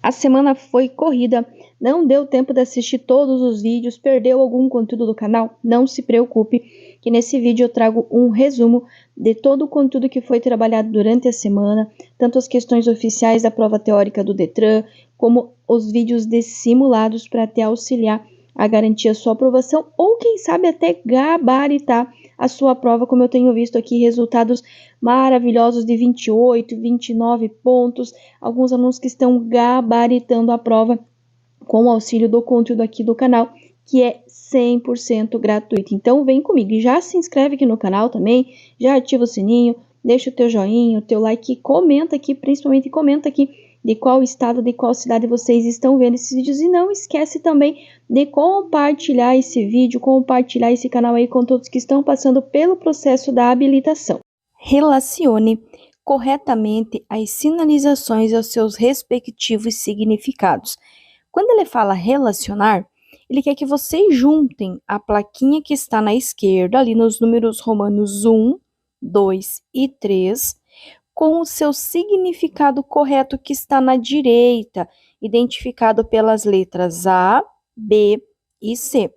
A semana foi corrida, não deu tempo de assistir todos os vídeos, perdeu algum conteúdo do canal? Não se preocupe, que nesse vídeo eu trago um resumo de todo o conteúdo que foi trabalhado durante a semana, tanto as questões oficiais da prova teórica do Detran, como os vídeos de simulados para te auxiliar a garantir a sua aprovação ou quem sabe até gabaritar a sua prova, como eu tenho visto aqui resultados maravilhosos de 28, 29 pontos, alguns alunos que estão gabaritando a prova com o auxílio do conteúdo aqui do canal, que é 100% gratuito. Então vem comigo e já se inscreve aqui no canal também, já ativa o sininho, deixa o teu joinha, o teu like, comenta aqui, principalmente comenta aqui de qual estado, de qual cidade vocês estão vendo esses vídeos. E não esquece também de compartilhar esse vídeo, compartilhar esse canal aí com todos que estão passando pelo processo da habilitação. Relacione corretamente as sinalizações aos seus respectivos significados. Quando ele fala relacionar, ele quer que vocês juntem a plaquinha que está na esquerda, ali nos números romanos 1, 2 e 3, com o seu significado correto que está na direita, identificado pelas letras A, B e C.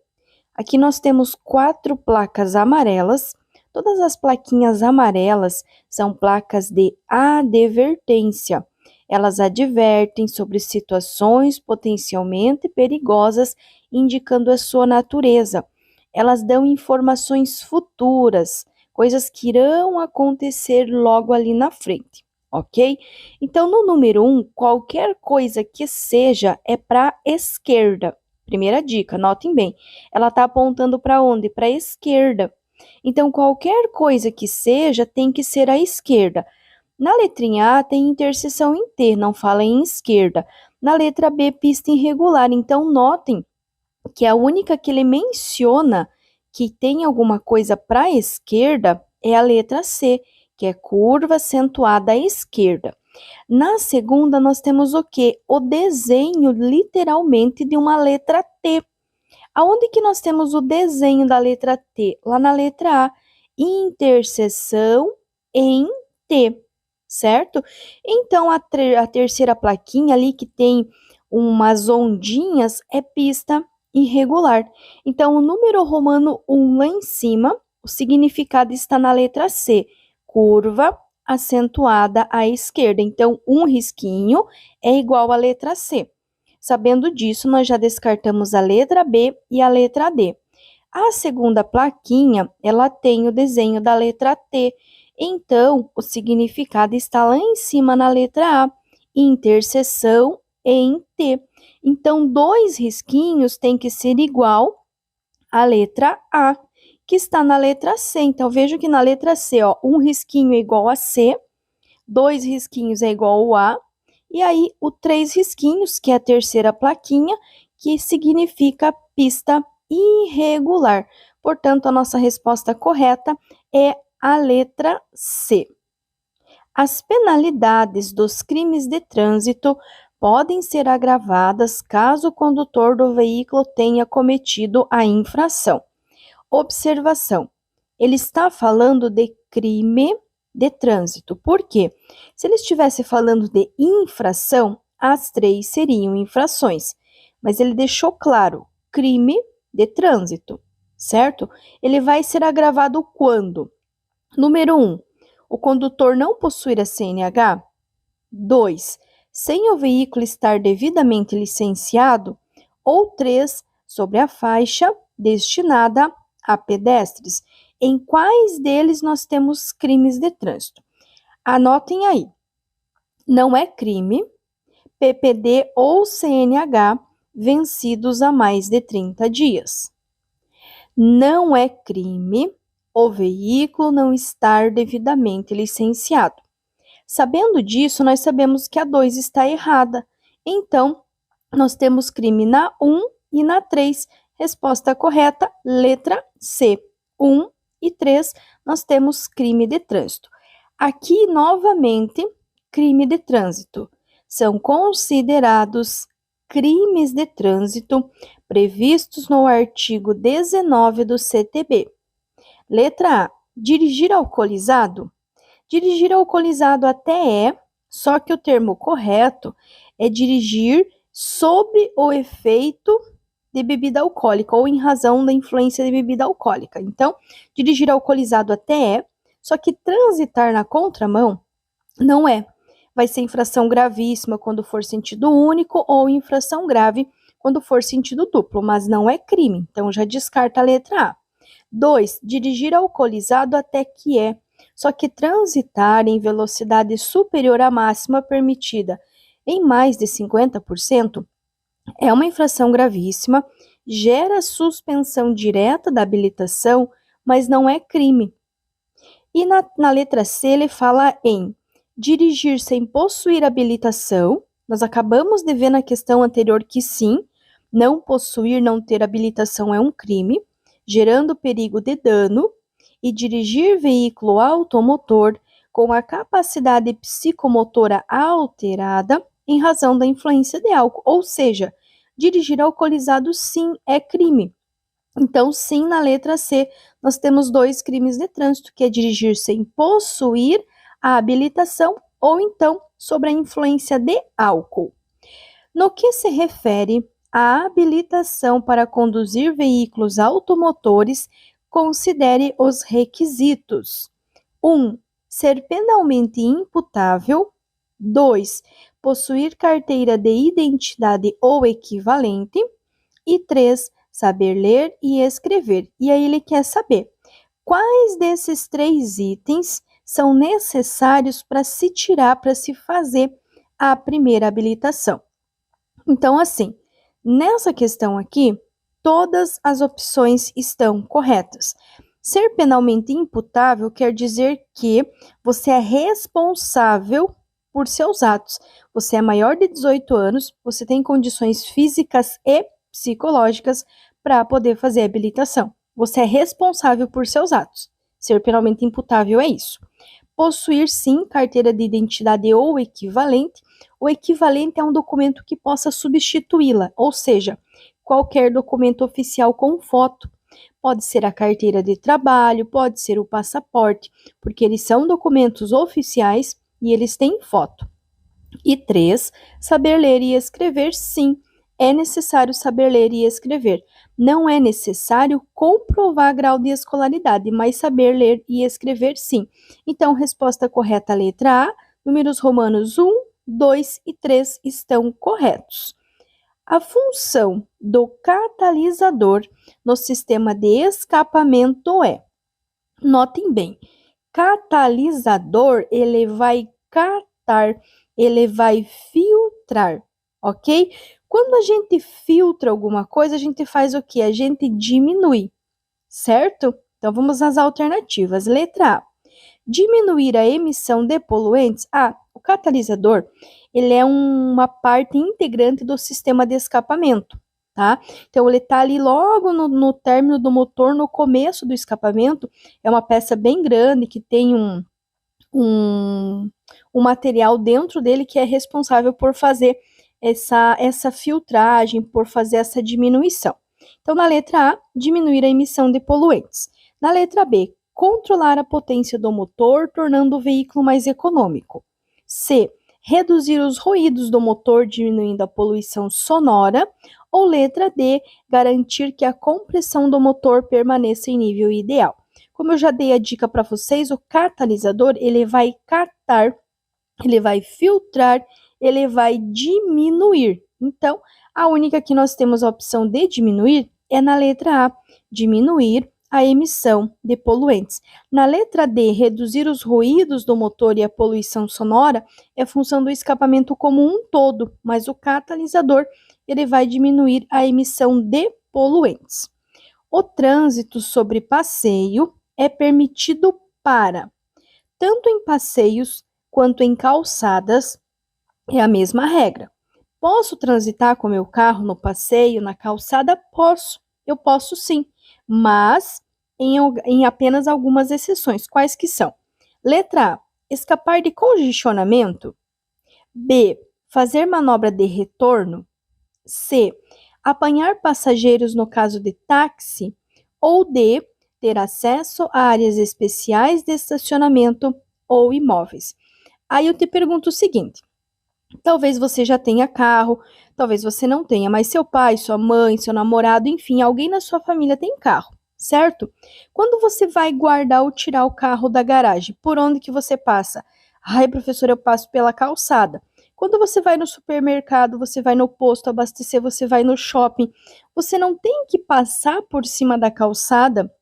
Aqui nós temos 4 placas amarelas. Todas as plaquinhas amarelas são placas de advertência. Elas advertem sobre situações potencialmente perigosas, indicando a sua natureza. Elas dão informações futuras, coisas que irão acontecer logo ali na frente, ok? Então, no número 1, qualquer coisa que seja é para a esquerda. Primeira dica, notem bem, ela está apontando para onde? Para a esquerda. Então, qualquer coisa que seja tem que ser à esquerda. Na letrinha A tem interseção em T, não fala em esquerda. Na letra B, pista irregular. Então, notem que a única que ele menciona que tem alguma coisa para a esquerda é a letra C, que é curva acentuada à esquerda. Na segunda, nós temos o quê? O desenho, literalmente, de uma letra T. Aonde que nós temos o desenho da letra T? Lá na letra A, interseção em T, certo? Então, a terceira plaquinha ali que tem umas ondinhas é pista irregular. Então, o número romano 1 lá em cima, o significado está na letra C, curva acentuada à esquerda. Então, um risquinho é igual à letra C. Sabendo disso, nós já descartamos a letra B e a letra D. A segunda plaquinha, ela tem o desenho da letra T. Então, o significado está lá em cima na letra A, interseção em T. Então, 2 risquinhos tem que ser igual à letra A, que está na letra C. Então, vejo que na letra C, ó, um risquinho é igual a C, 2 risquinhos é igual ao A, e aí o 3 risquinhos, que é a terceira plaquinha, que significa pista irregular. Portanto, a nossa resposta correta é a letra C. As penalidades dos crimes de trânsito podem ser agravadas caso o condutor do veículo tenha cometido a infração. Observação: ele está falando de crime de trânsito. Por quê? Se ele estivesse falando de infração, as 3 seriam infrações. Mas ele deixou claro, crime de trânsito, certo? Ele vai ser agravado quando? Número 1, o condutor não possuir a CNH. 2, sem o veículo estar devidamente licenciado. Ou 3, sobre a faixa destinada a pedestres. Em quais deles nós temos crimes de trânsito? Anotem aí. Não é crime PPD ou CNH vencidos há mais de 30 dias. Não é crime o veículo não estar devidamente licenciado. Sabendo disso, nós sabemos que a 2 está errada. Então, nós temos crime na 1 e na 3. Resposta correta, letra C. 1 e 3, nós temos crime de trânsito. Aqui, novamente, crime de trânsito. São considerados crimes de trânsito previstos no artigo 19 do CTB. Letra A, dirigir alcoolizado? Dirigir alcoolizado até é, só que o termo correto é dirigir sob o efeito de bebida alcoólica ou em razão da influência de bebida alcoólica. Então, dirigir alcoolizado até é, só que transitar na contramão não é. Vai ser infração gravíssima quando for sentido único ou infração grave quando for sentido duplo, mas não é crime. Então, já descarta a letra A. 2. Dirigir alcoolizado até que é. Só que transitar em velocidade superior à máxima permitida em mais de 50% é uma infração gravíssima, gera suspensão direta da habilitação, mas não é crime. E na letra C ele fala em dirigir sem possuir habilitação. Nós acabamos de ver na questão anterior que sim, não possuir, não ter habilitação é um crime, gerando perigo de dano, e dirigir veículo automotor com a capacidade psicomotora alterada em razão da influência de álcool, ou seja, dirigir alcoolizado sim é crime. Então, sim, na letra C, nós temos 2 crimes de trânsito, que é dirigir sem possuir a habilitação ou então sob a influência de álcool. No que se refere à habilitação para conduzir veículos automotores, considere os requisitos. 1. Ser penalmente imputável. 2. Possuir carteira de identidade ou equivalente. E 3. Saber ler e escrever. E aí ele quer saber quais desses 3 itens são necessários para se tirar, para se fazer a primeira habilitação. Então, assim, nessa questão aqui, todas as opções estão corretas. Ser penalmente imputável quer dizer que você é responsável por seus atos. Você é maior de 18 anos, você tem condições físicas e psicológicas para poder fazer a habilitação. Você é responsável por seus atos. Ser penalmente imputável é isso. Possuir, sim, carteira de identidade ou equivalente. O equivalente é um documento que possa substituí-la, ou seja, qualquer documento oficial com foto. Pode ser a carteira de trabalho, pode ser o passaporte, porque eles são documentos oficiais e eles têm foto. E 3, saber ler e escrever, sim. É necessário saber ler e escrever. Não é necessário comprovar grau de escolaridade, mas saber ler e escrever, sim. Então, resposta correta, letra A. Números romanos 1, 2 e 3 estão corretos. A função do catalisador no sistema de escapamento é, notem bem, catalisador, ele vai catar, ele vai filtrar, ok? Quando a gente filtra alguma coisa, a gente faz o quê? A gente diminui, certo? Então, vamos às alternativas. Letra A. Diminuir a emissão de poluentes. O catalisador, ele é uma parte integrante do sistema de escapamento, tá? Então, ele está ali logo no término do motor, no começo do escapamento. É uma peça bem grande que tem um material dentro dele que é responsável por fazer essa filtragem, por fazer essa diminuição. Então, na letra A, diminuir a emissão de poluentes. Na letra B, controlar a potência do motor, tornando o veículo mais econômico. C, reduzir os ruídos do motor, diminuindo a poluição sonora. Ou letra D, garantir que a compressão do motor permaneça em nível ideal. Como eu já dei a dica para vocês, o catalisador, ele vai catar, ele vai filtrar, ele vai diminuir. Então, a única que nós temos a opção de diminuir é na letra A, diminuir a emissão de poluentes. Na letra D, reduzir os ruídos do motor e a poluição sonora é função do escapamento como um todo, mas o catalisador, ele vai diminuir a emissão de poluentes. O trânsito sobre passeio é permitido para, tanto em passeios quanto em calçadas, é a mesma regra. Posso transitar com meu carro no passeio, na calçada? Posso, eu posso sim, mas em apenas algumas exceções. Quais que são? Letra A, escapar de congestionamento. B, fazer manobra de retorno. C, apanhar passageiros no caso de táxi. Ou D, ter acesso a áreas especiais de estacionamento ou imóveis. Aí eu te pergunto o seguinte, Talvez você já tenha carro, talvez você não tenha, mas seu pai, sua mãe, seu namorado, enfim, alguém na sua família tem carro, certo? Quando você vai guardar ou tirar o carro da garagem, por onde que você passa? Ai, professor, eu passo pela calçada. Quando você vai no supermercado, você vai no posto abastecer, você vai no shopping, você não tem que passar por cima da calçada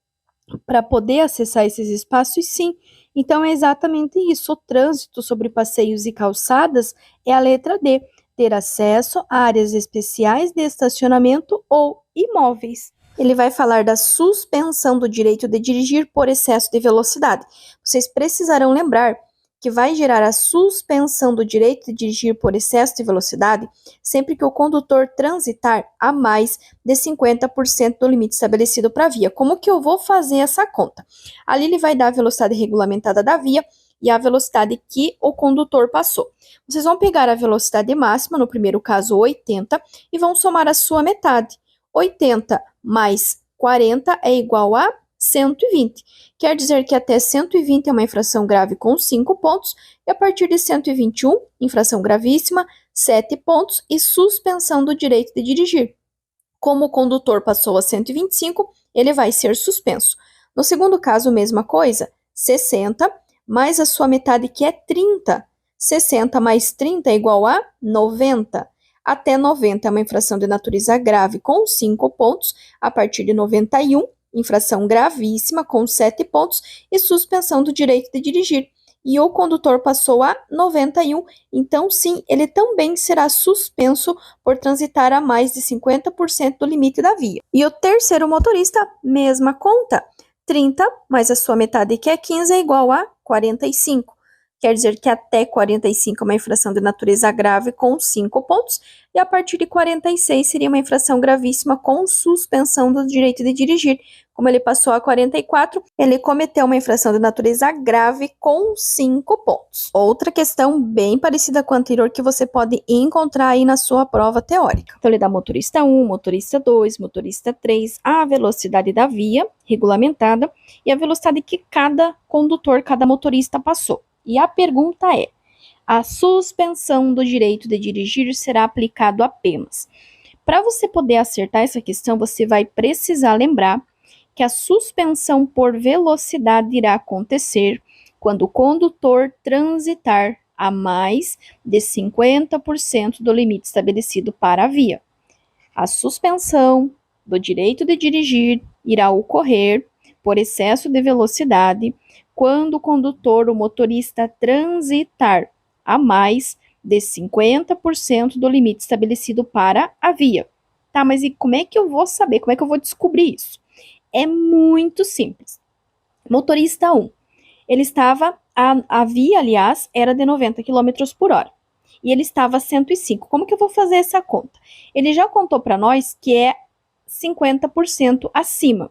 para poder acessar esses espaços, sim. Então é exatamente isso. O trânsito sobre passeios e calçadas é a letra D, ter acesso a áreas especiais de estacionamento ou imóveis. Ele vai falar da suspensão do direito de dirigir por excesso de velocidade. Vocês precisarão lembrar que vai gerar a suspensão do direito de dirigir por excesso de velocidade sempre que o condutor transitar a mais de 50% do limite estabelecido para a via. Como que eu vou fazer essa conta? Ali ele vai dar a velocidade regulamentada da via e a velocidade que o condutor passou. Vocês vão pegar a velocidade máxima, no primeiro caso 80, e vão somar a sua metade. 80 mais 40 é igual a 120. Quer dizer que até 120 é uma infração grave com 5 pontos, e a partir de 121, infração gravíssima, 7 pontos e suspensão do direito de dirigir. Como o condutor passou a 125, ele vai ser suspenso. No segundo caso, mesma coisa, 60 mais a sua metade, que é 30. 60 mais 30 é igual a 90. Até 90 é uma infração de natureza grave com 5 pontos, a partir de 91, infração gravíssima com 7 pontos e suspensão do direito de dirigir. E o condutor passou a 91, então sim, ele também será suspenso por transitar a mais de 50% do limite da via. E o terceiro motorista, mesma conta. 30 mais a sua metade, que é 15, é igual a 45. Quer dizer que até 45 é uma infração de natureza grave com 5 pontos, e a partir de 46 seria uma infração gravíssima com suspensão do direito de dirigir. Como ele passou a 44, ele cometeu uma infração de natureza grave com 5 pontos. Outra questão bem parecida com a anterior que você pode encontrar aí na sua prova teórica. Então, ele dá motorista 1, motorista 2, motorista 3, a velocidade da via regulamentada e a velocidade que cada condutor, cada motorista passou. E a pergunta é: a suspensão do direito de dirigir será aplicado apenas? Para você poder acertar essa questão, você vai precisar lembrar que a suspensão por velocidade irá acontecer quando o condutor transitar a mais de 50% do limite estabelecido para a via. A suspensão do direito de dirigir irá ocorrer por excesso de velocidade quando o condutor, o motorista, transitar a mais de 50% do limite estabelecido para a via. Tá, mas e como é que eu vou saber? Como é que eu vou descobrir isso? É muito simples. Motorista 1, ele estava, a via, aliás, era de 90 km por hora. E ele estava a 105. Como que eu vou fazer essa conta? Ele já contou para nós que é 50% acima.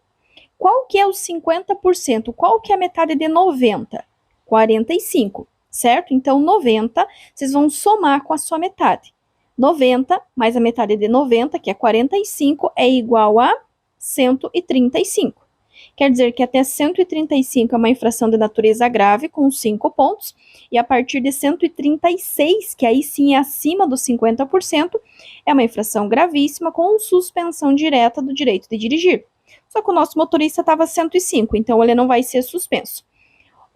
Qual que é o 50%? Qual que é a metade de 90? 45, certo? Então, 90, vocês vão somar com a sua metade. 90 mais a metade de 90, que é 45, é igual a 135. Quer dizer que até 135 é uma infração de natureza grave, com 5 pontos, e a partir de 136, que aí sim é acima dos 50%, é uma infração gravíssima, com suspensão direta do direito de dirigir. Só que o nosso motorista estava 105, então ele não vai ser suspenso.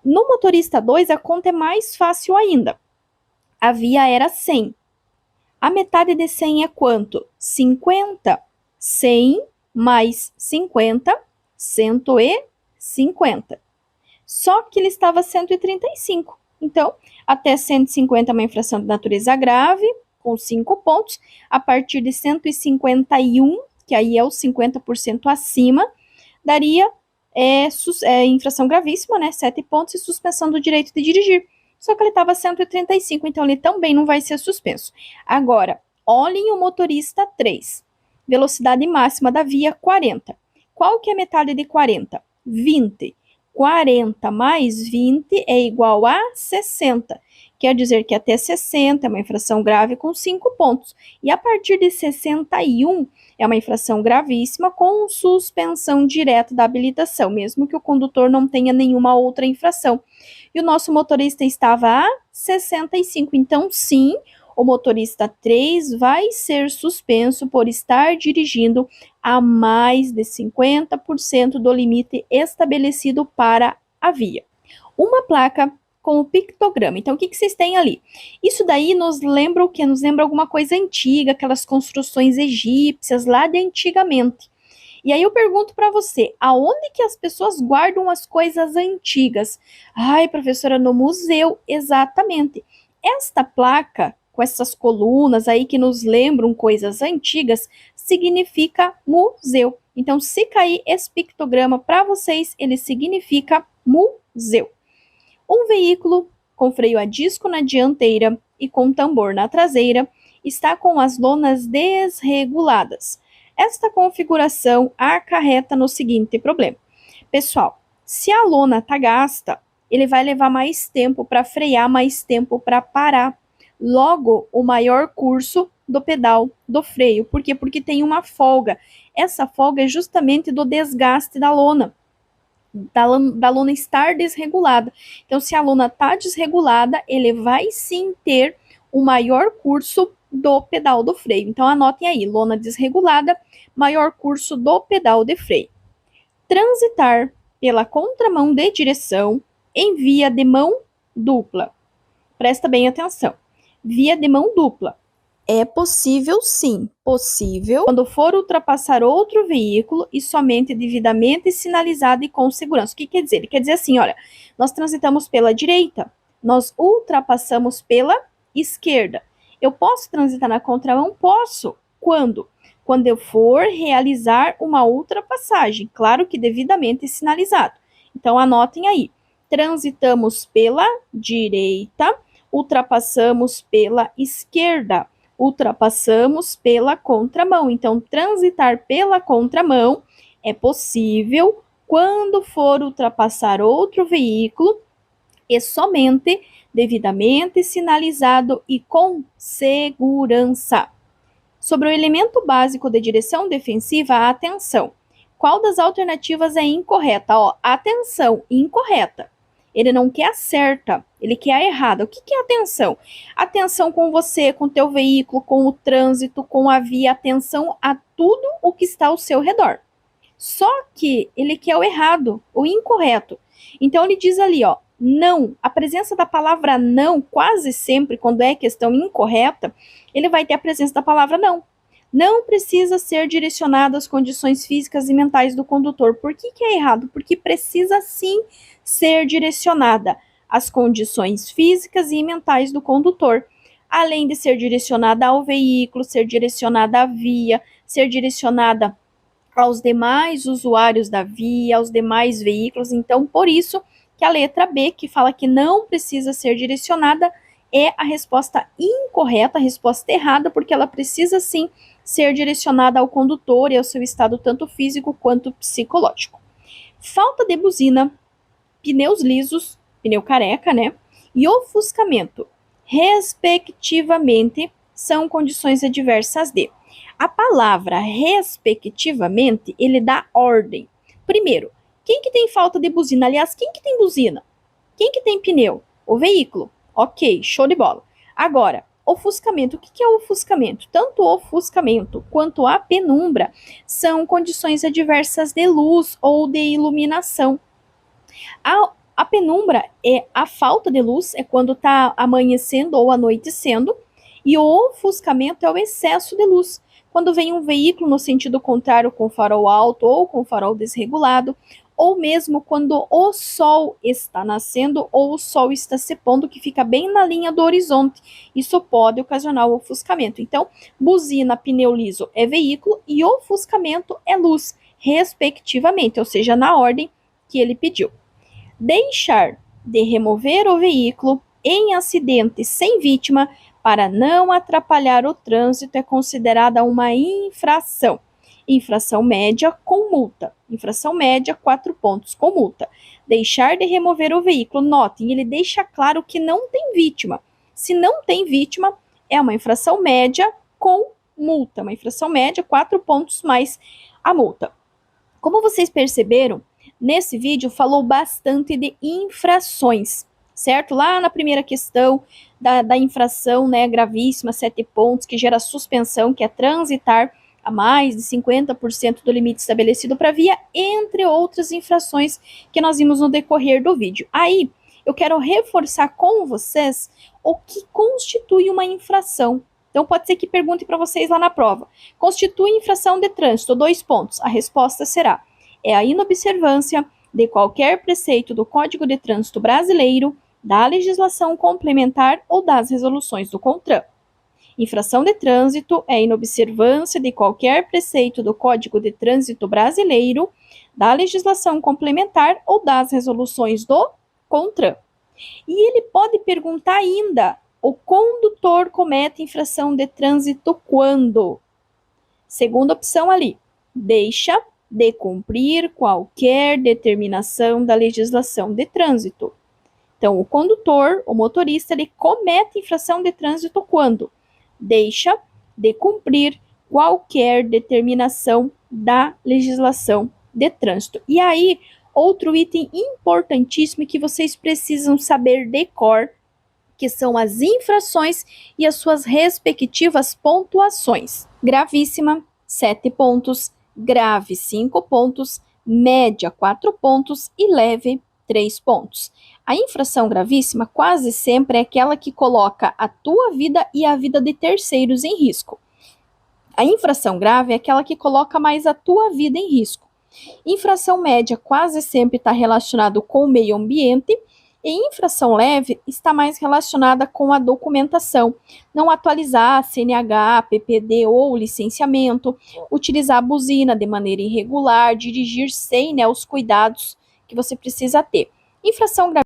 No motorista 2, a conta é mais fácil ainda. A via era 100. A metade de 100 é quanto? 50. 100 mais 50, 150. Só que ele estava 135. Então, até 150 é uma infração de natureza grave, com 5 pontos. A partir de 151, que aí é os 50% acima, daria infração gravíssima, né? 7 pontos e suspensão do direito de dirigir. Só que ele estava 135, então ele também não vai ser suspenso. Agora, olhem o motorista 3. Velocidade máxima da via, 40. Qual que é a metade de 40? 20. 40 mais 20 é igual a 60. Quer dizer que até 60 é uma infração grave com 5 pontos. E a partir de 61 é uma infração gravíssima com suspensão direta da habilitação, mesmo que o condutor não tenha nenhuma outra infração. E o nosso motorista estava a 65. Então, sim, O motorista 3 vai ser suspenso por estar dirigindo a mais de 50% do limite estabelecido para a via. Uma placa com o pictograma. Então, o que vocês têm ali? Isso daí nos lembra o quê? Nos lembra alguma coisa antiga, aquelas construções egípcias lá de antigamente. E aí eu pergunto para você, aonde que as pessoas guardam as coisas antigas? Ai, professora, no museu, exatamente. Esta placa com essas colunas aí que nos lembram coisas antigas, significa museu. Então, se cair esse pictograma para vocês, ele significa museu. Um veículo com freio a disco na dianteira e com tambor na traseira está com as lonas desreguladas. Esta configuração acarreta no seguinte problema. Pessoal, se a lona está gasta, ele vai levar mais tempo para frear, mais tempo para parar. Logo, o maior curso do pedal do freio. Por quê? Porque tem uma folga. Essa folga é justamente do desgaste da lona. Da lona estar desregulada. Então, se a lona está desregulada, ele vai sim ter o maior curso do pedal do freio. Então, anotem aí, lona desregulada, maior curso do pedal de freio. Transitar pela contramão de direção em via de mão dupla. Presta bem atenção. Via de mão dupla. É possível, sim, possível, quando for ultrapassar outro veículo e somente devidamente sinalizado e com segurança. O que quer dizer? Ele quer dizer assim, olha, nós transitamos pela direita, nós ultrapassamos pela esquerda. Eu posso transitar na contramão? Posso. Quando? Quando eu for realizar uma ultrapassagem, claro que devidamente sinalizado. Então, anotem aí, transitamos pela direita, ultrapassamos pela esquerda. Ultrapassamos pela contramão. Então, transitar pela contramão é possível quando for ultrapassar outro veículo e somente devidamente sinalizado e com segurança. Sobre o elemento básico de direção defensiva, atenção. Qual das alternativas é incorreta? Atenção, incorreta. Ele não quer a certa, ele quer a errada. O que é atenção? Atenção com você, com o teu veículo, com o trânsito, com a via, atenção a tudo o que está ao seu redor. Só que ele quer o errado, o incorreto. Então ele diz ali, não. A presença da palavra não, quase sempre, quando é questão incorreta, ele vai ter a presença da palavra não. Não precisa ser direcionado às condições físicas e mentais do condutor. Por que é errado? Porque precisa sim ser direcionada às condições físicas e mentais do condutor, além de ser direcionada ao veículo, ser direcionada à via, ser direcionada aos demais usuários da via, aos demais veículos. Então, por isso que a letra B, que fala que não precisa ser direcionada, é a resposta incorreta, a resposta errada, porque ela precisa sim ser direcionada ao condutor e ao seu estado tanto físico quanto psicológico. Falta de buzina, pneus lisos, pneu careca, né? E ofuscamento, respectivamente, são condições adversas de. A palavra respectivamente, ele dá ordem. Primeiro, quem que tem falta de buzina? Aliás, quem que tem buzina? Quem que tem pneu? O veículo. Ok, show de bola. Agora, ofuscamento. O que é o ofuscamento? Tanto o ofuscamento quanto a penumbra são condições adversas de luz ou de iluminação. A penumbra é a falta de luz, é quando está amanhecendo ou anoitecendo, e o ofuscamento é o excesso de luz, quando vem um veículo no sentido contrário com farol alto ou com farol desregulado, ou mesmo quando o sol está nascendo ou o sol está se pondo, que fica bem na linha do horizonte. Isso pode ocasionar o ofuscamento. Então, buzina, pneu liso é veículo e ofuscamento é luz, respectivamente, ou seja, na ordem que ele pediu. Deixar de remover o veículo em acidente sem vítima para não atrapalhar o trânsito é considerada uma infração. Infração média com multa. Infração média, 4 pontos com multa. Deixar de remover o veículo. Notem, ele deixa claro que não tem vítima. Se não tem vítima, é uma infração média com multa. Uma infração média, 4 pontos mais a multa. Como vocês perceberam, nesse vídeo falou bastante de infrações, certo? Lá na primeira questão da infração, né, gravíssima, 7 pontos, que gera suspensão, que é transitar a mais de 50% do limite estabelecido para via, entre outras infrações que nós vimos no decorrer do vídeo. Aí, eu quero reforçar com vocês o que constitui uma infração. Então, pode ser que pergunte para vocês lá na prova. Constitui infração de trânsito, 2 pontos. A resposta será: é a inobservância de qualquer preceito do Código de Trânsito Brasileiro, da legislação complementar ou das resoluções do CONTRAN. Infração de trânsito é inobservância de qualquer preceito do Código de Trânsito Brasileiro, da legislação complementar ou das resoluções do CONTRAN. E ele pode perguntar ainda: o condutor comete infração de trânsito quando? Segunda opção ali: deixa de cumprir qualquer determinação da legislação de trânsito. Então, o condutor, o motorista, ele comete infração de trânsito quando? Deixa de cumprir qualquer determinação da legislação de trânsito. E aí, outro item importantíssimo que vocês precisam saber de cor, que são as infrações e as suas respectivas pontuações. Gravíssima, 7 pontos, grave, 5 pontos, média, 4 pontos e leve, 3 pontos. A infração gravíssima quase sempre é aquela que coloca a tua vida e a vida de terceiros em risco. A infração grave é aquela que coloca mais a tua vida em risco. Infração média quase sempre está relacionado com o meio ambiente e infração leve está mais relacionada com a documentação. Não atualizar CNH, PPD ou licenciamento, utilizar a buzina de maneira irregular, dirigir sem, né, os cuidados que você precisa ter. Infração grave.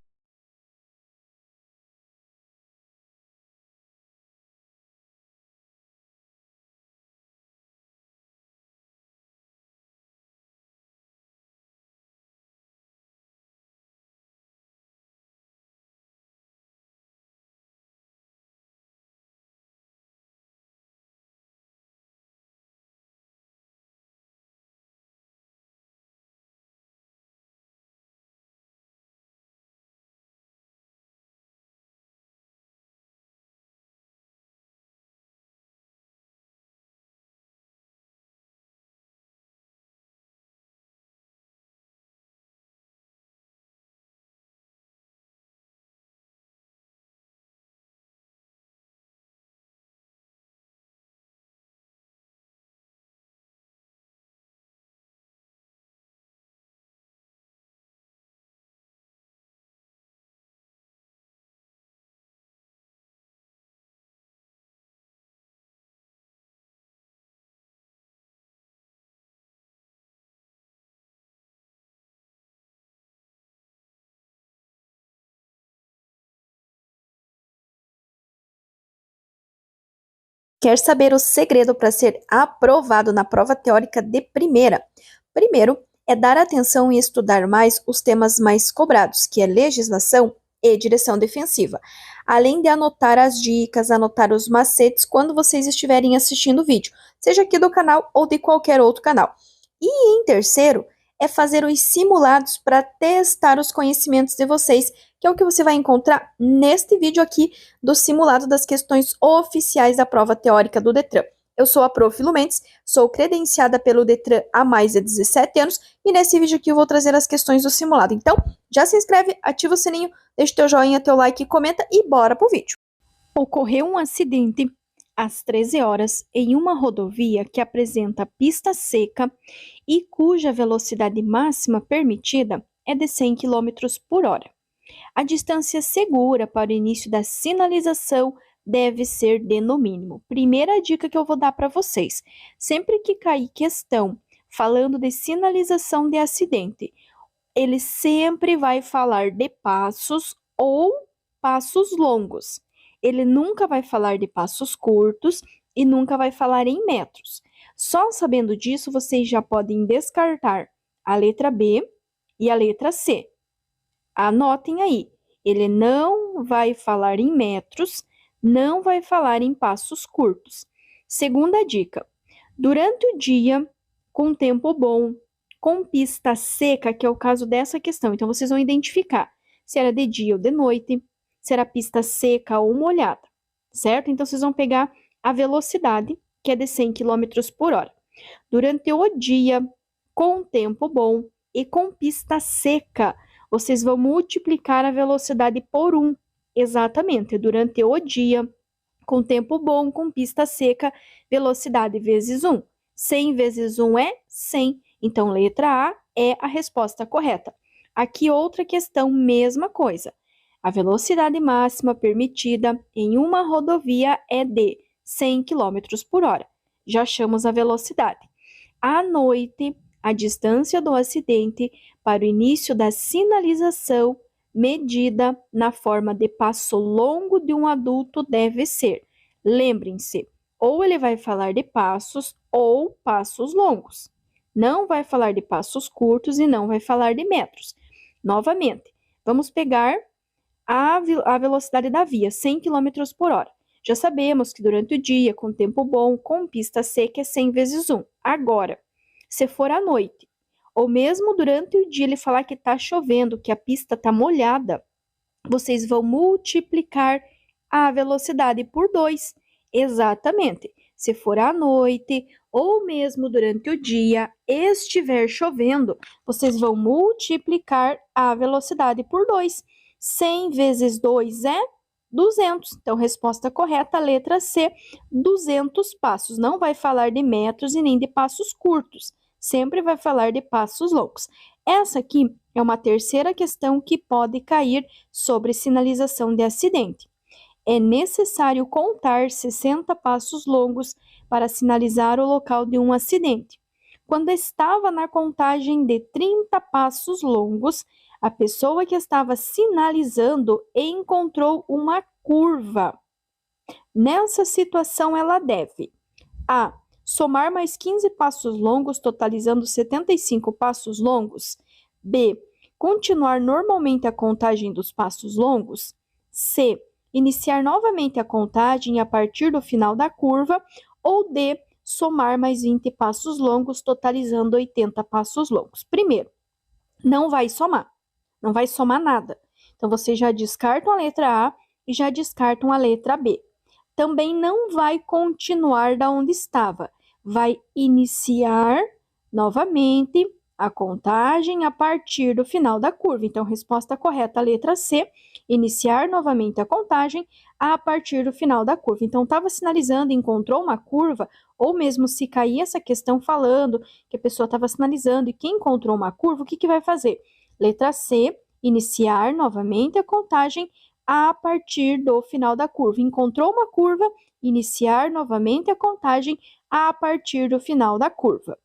Quer saber o segredo para ser aprovado na prova teórica de primeira? Primeiro, é dar atenção e estudar mais os temas mais cobrados, que é legislação e direção defensiva, além de anotar as dicas, anotar os macetes quando vocês estiverem assistindo o vídeo, seja aqui do canal ou de qualquer outro canal. E em terceiro, é fazer os simulados para testar os conhecimentos de vocês, que é o que você vai encontrar neste vídeo aqui do simulado das questões oficiais da prova teórica do Detran. Eu sou a Prof. Lu Mendes, sou credenciada pelo Detran há mais de 17 anos e nesse vídeo aqui eu vou trazer as questões do simulado. Então, já se inscreve, ativa o sininho, deixa teu joinha, teu like, comenta e bora pro vídeo. Ocorreu um acidente às 13 horas em uma rodovia que apresenta pista seca e cuja velocidade máxima permitida é de 100 km por hora. A distância segura para o início da sinalização deve ser de no mínimo. Primeira dica que eu vou dar para vocês: sempre que cair questão falando de sinalização de acidente, ele sempre vai falar de passos ou passos longos. Ele nunca vai falar de passos curtos e nunca vai falar em metros. Só sabendo disso, vocês já podem descartar a letra B e a letra C. Anotem aí, ele não vai falar em metros, não vai falar em passos curtos. Segunda dica: durante o dia, com tempo bom, com pista seca, que é o caso dessa questão, então vocês vão identificar se era de dia ou de noite, será pista seca ou molhada, certo? Então, vocês vão pegar a velocidade, que é de 100 km por hora. Durante o dia, com tempo bom e com pista seca, vocês vão multiplicar a velocidade por 1. Exatamente, durante o dia, com tempo bom, com pista seca, velocidade vezes 1. 100 vezes 1 é 100. Então, letra A é a resposta correta. Aqui, outra questão, mesma coisa. A velocidade máxima permitida em uma rodovia é de 100 km por hora. Já achamos a velocidade. À noite, a distância do acidente para o início da sinalização medida na forma de passo longo de um adulto deve ser. Lembrem-se, ou ele vai falar de passos ou passos longos. Não vai falar de passos curtos e não vai falar de metros. Novamente, vamos pegar a velocidade da via, 100 km por hora. Já sabemos que durante o dia, com tempo bom, com pista seca, é 100 vezes 1. Agora, se for à noite, ou mesmo durante o dia ele falar que está chovendo, que a pista está molhada, vocês vão multiplicar a velocidade por 2. Exatamente. Se for à noite, ou mesmo durante o dia, estiver chovendo, vocês vão multiplicar a velocidade por 2. 100 vezes 2 é 200. Então, resposta correta, letra C, 200 passos. Não vai falar de metros e nem de passos curtos. Sempre vai falar de passos longos. Essa aqui é uma terceira questão que pode cair sobre sinalização de acidente. É necessário contar 60 passos longos para sinalizar o local de um acidente. Quando estava na contagem de 30 passos longos, a pessoa que estava sinalizando encontrou uma curva. Nessa situação, ela deve A. Somar mais 15 passos longos, totalizando 75 passos longos. B. Continuar normalmente a contagem dos passos longos. C. Iniciar novamente a contagem a partir do final da curva. Ou D. Somar mais 20 passos longos, totalizando 80 passos longos. Primeiro, não vai somar. Não vai somar nada. Então, vocês já descartam a letra A e já descartam a letra B. Também não vai continuar da onde estava. Vai iniciar novamente a contagem a partir do final da curva. Então, resposta correta, letra C, iniciar novamente a contagem a partir do final da curva. Então, estava sinalizando, encontrou uma curva, ou mesmo se cair essa questão falando que a pessoa estava sinalizando e quem encontrou uma curva, o que vai fazer? Letra C, iniciar novamente a contagem a partir do final da curva. Encontrou uma curva, iniciar novamente a contagem a partir do final da curva.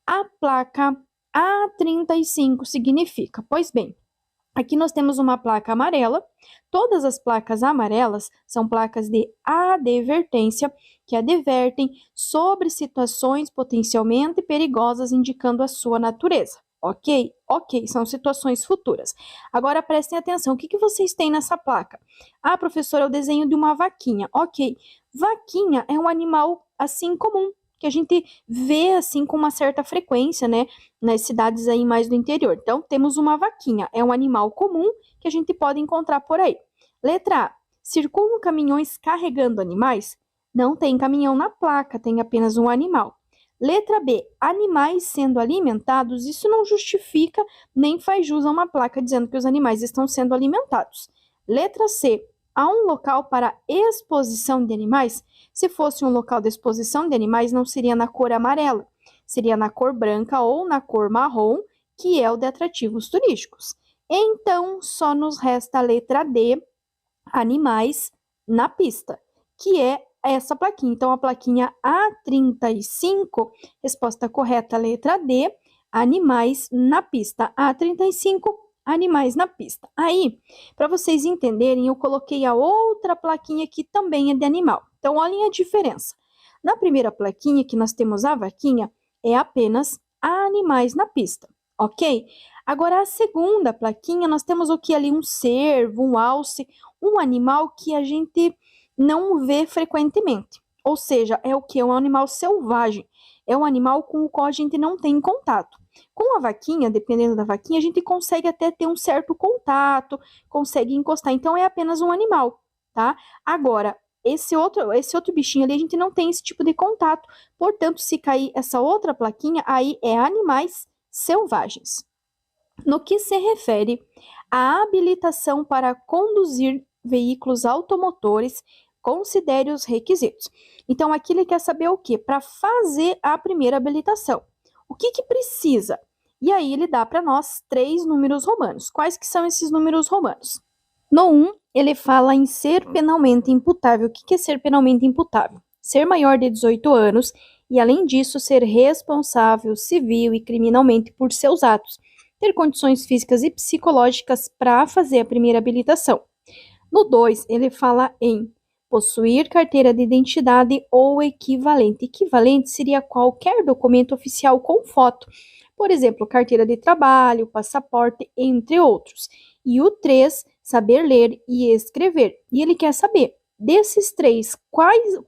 A placa A35 significa? Pois bem, aqui nós temos uma placa amarela. Todas as placas amarelas são placas de advertência, que advertem sobre situações potencialmente perigosas, indicando a sua natureza. Ok? Ok, são situações futuras. Agora prestem atenção, o que vocês têm nessa placa? Ah, professora, é o desenho de uma vaquinha. Ok, vaquinha é um animal assim comum, que a gente vê assim com uma certa frequência, né, nas cidades aí mais do interior. Então, temos uma vaquinha, é um animal comum que a gente pode encontrar por aí. Letra A, circulam caminhões carregando animais? Não tem caminhão na placa, tem apenas um animal. Letra B, animais sendo alimentados, isso não justifica nem faz jus a uma placa dizendo que os animais estão sendo alimentados. Letra C, há um local para exposição de animais? Se fosse um local de exposição de animais, não seria na cor amarela, seria na cor branca ou na cor marrom, que é o de atrativos turísticos. Então, só nos resta a letra D, animais na pista, que é essa plaquinha. Então, a plaquinha A35, resposta correta, letra D, animais na pista. A35, animais na pista. Aí, para vocês entenderem, eu coloquei a outra plaquinha que também é de animal. Então, olhem a diferença. Na primeira plaquinha, que nós temos a vaquinha, é apenas animais na pista, ok? Agora, a segunda plaquinha, nós temos o que ali? Um cervo, um alce, um animal que a gente não vê frequentemente. Ou seja, é o que? É um animal selvagem. É um animal com o qual a gente não tem contato. Com a vaquinha, dependendo da vaquinha, a gente consegue até ter um certo contato, consegue encostar. Então, é apenas um animal, tá? Agora, esse outro bichinho ali, a gente não tem esse tipo de contato. Portanto, se cair essa outra plaquinha, aí é animais selvagens. No que se refere à habilitação para conduzir veículos automotores, considere os requisitos. Então, aqui ele quer saber o quê? Para fazer a primeira habilitação. O que precisa? E aí ele dá para nós 3 números romanos. Quais que são esses números romanos? No 1, ele fala em ser penalmente imputável. O que é ser penalmente imputável? Ser maior de 18 anos e, além disso, ser responsável civil e criminalmente por seus atos. Ter condições físicas e psicológicas para fazer a primeira habilitação. No 2, ele fala em possuir carteira de identidade ou equivalente. Equivalente seria qualquer documento oficial com foto, por exemplo, carteira de trabalho, passaporte, entre outros. E o 3, saber ler e escrever. E ele quer saber, desses 3,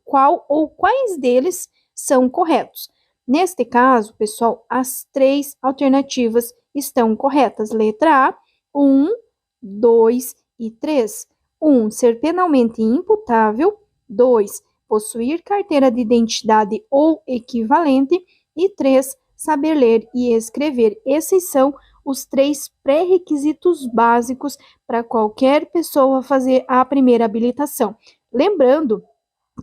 qual ou quais deles são corretos. Neste caso, pessoal, as 3 alternativas estão corretas. Letra A, 1, 2 e 3. 1. Ser penalmente imputável. 2. Possuir carteira de identidade ou equivalente. E 3. Saber ler e escrever. Esses são os 3 pré-requisitos básicos para qualquer pessoa fazer a primeira habilitação. Lembrando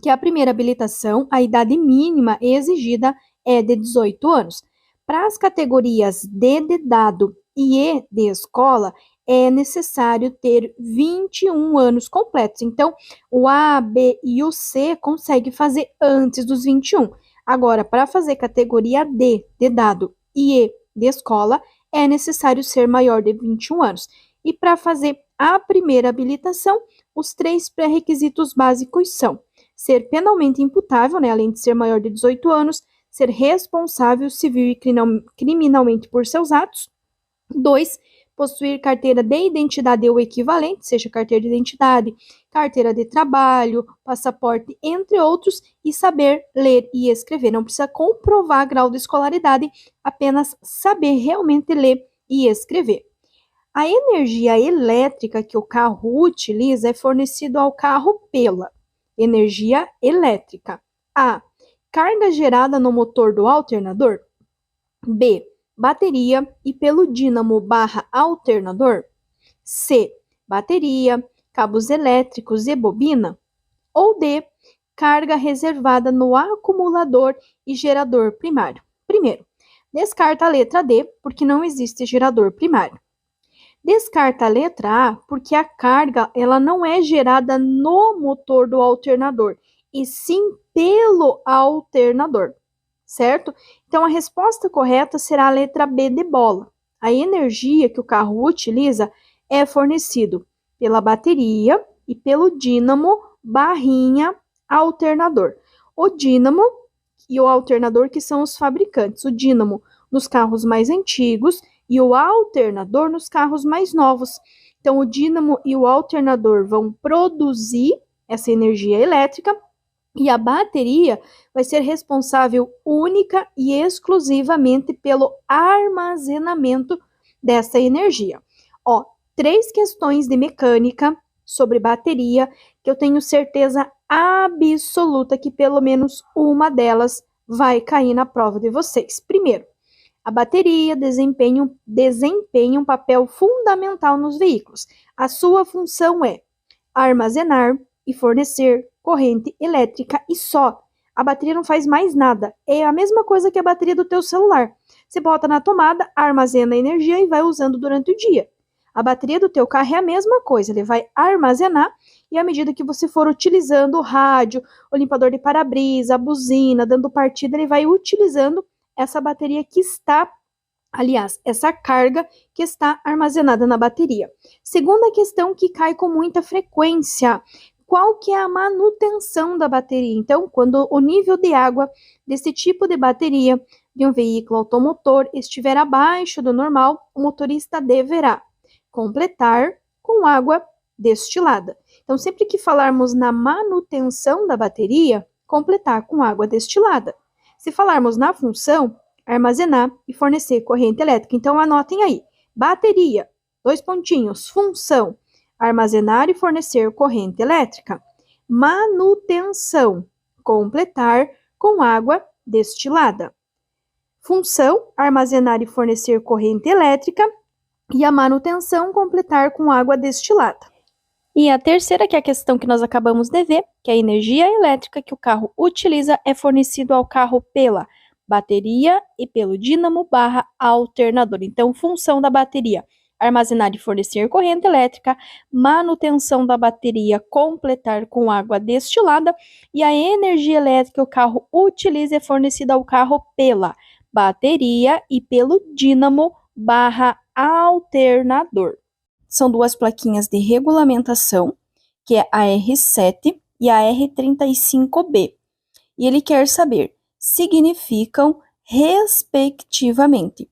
que a primeira habilitação, a idade mínima exigida é de 18 anos. Para as categorias D de dado e E de escola, é necessário ter 21 anos completos. Então, o A, B e o C consegue fazer antes dos 21. Agora, para fazer categoria D de dado e E de escola, é necessário ser maior de 21 anos. E para fazer a primeira habilitação, os 3 pré-requisitos básicos são ser penalmente imputável, né, além de ser maior de 18 anos, ser responsável civil e criminalmente por seus atos. 2. Possuir carteira de identidade ou equivalente, seja carteira de identidade, carteira de trabalho, passaporte, entre outros, e saber ler e escrever. Não precisa comprovar grau de escolaridade, apenas saber realmente ler e escrever. A energia elétrica que o carro utiliza é fornecida ao carro pela energia elétrica. A. Carga gerada no motor do alternador. B. Bateria e pelo dínamo / alternador. C. Bateria, cabos elétricos e bobina. Ou D. Carga reservada no acumulador e gerador primário. Primeiro, descarta a letra D, porque não existe gerador primário. Descarta a letra A, porque a carga ela não é gerada no motor do alternador, e sim pelo alternador, certo? Então, a resposta correta será a letra B de bola. A energia que o carro utiliza é fornecido pela bateria e pelo dínamo / alternador. O dínamo e o alternador que são os fabricantes. O dínamo nos carros mais antigos e o alternador nos carros mais novos. Então, o dínamo e o alternador vão produzir essa energia elétrica e a bateria vai ser responsável única e exclusivamente pelo armazenamento dessa energia. Ó, 3 questões de mecânica sobre bateria que eu tenho certeza absoluta que pelo menos uma delas vai cair na prova de vocês. Primeiro, a bateria desempenha um papel fundamental nos veículos. A sua função é armazenar e fornecer corrente elétrica e só. A bateria não faz mais nada. É a mesma coisa que a bateria do teu celular. Você bota na tomada, armazena a energia e vai usando durante o dia. A bateria do teu carro é a mesma coisa. Ele vai armazenar e à medida que você for utilizando o rádio, o limpador de para-brisa, a buzina, dando partida, ele vai utilizando essa bateria que está, aliás, essa carga que está armazenada na bateria. Segunda questão que cai com muita frequência: qual que é a manutenção da bateria? Então, quando o nível de água desse tipo de bateria de um veículo automotor estiver abaixo do normal, o motorista deverá completar com água destilada. Então, sempre que falarmos na manutenção da bateria, completar com água destilada. Se falarmos na função, armazenar e fornecer corrente elétrica. Então, anotem aí. Bateria, dois pontinhos, função, armazenar e fornecer corrente elétrica. Manutenção, completar com água destilada. Função, armazenar e fornecer corrente elétrica. E a manutenção, completar com água destilada. E a terceira, que é a questão que nós acabamos de ver, que a energia elétrica que o carro utiliza é fornecido ao carro pela bateria e pelo dínamo barra alternador. Então, função da bateria, armazenar e fornecer corrente elétrica, manutenção da bateria, completar com água destilada, e a energia elétrica que o carro utiliza é fornecida ao carro pela bateria e pelo dínamo barra alternador. São duas plaquinhas de regulamentação, que é a R7 e a R35B. E ele quer saber, significam respectivamente.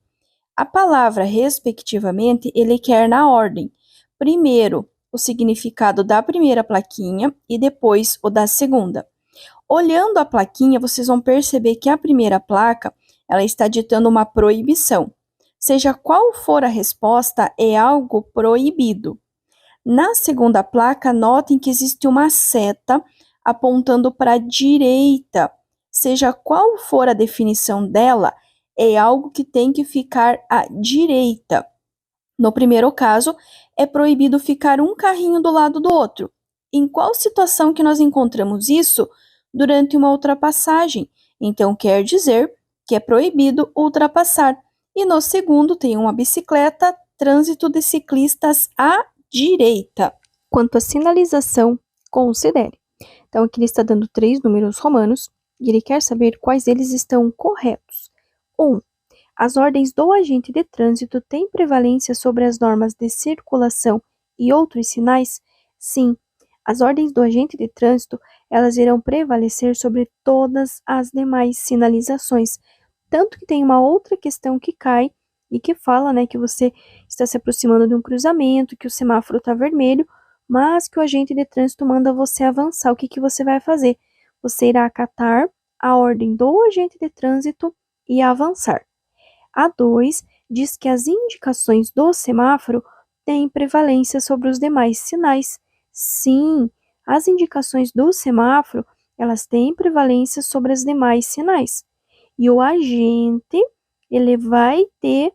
A palavra respectivamente, ele quer na ordem. Primeiro, o significado da primeira plaquinha e depois o da segunda. Olhando a plaquinha, vocês vão perceber que a primeira placa, ela está ditando uma proibição. Seja qual for a resposta, é algo proibido. Na segunda placa, notem que existe uma seta apontando para a direita. Seja qual for a definição dela, é algo que tem que ficar à direita. No primeiro caso, é proibido ficar um carrinho do lado do outro. Em qual situação que nós encontramos isso? Durante uma ultrapassagem. Então, quer dizer que é proibido ultrapassar. E no segundo tem uma bicicleta, trânsito de ciclistas à direita. Quanto à sinalização, considere. Então, aqui ele está dando 3 números romanos e ele quer saber quais deles estão corretos. 1. As ordens do agente de trânsito têm prevalência sobre as normas de circulação e outros sinais? Sim. As ordens do agente de trânsito, elas irão prevalecer sobre todas as demais sinalizações. Tanto que tem uma outra questão que cai e que fala, que você está se aproximando de um cruzamento, que o semáforo está vermelho, mas que o agente de trânsito manda você avançar. O que você vai fazer? Você irá acatar a ordem do agente de trânsito e avançar. A 2 diz que as indicações do semáforo têm prevalência sobre os demais sinais. Sim, as indicações do semáforo, elas têm prevalência sobre os demais sinais. E o agente, ele vai ter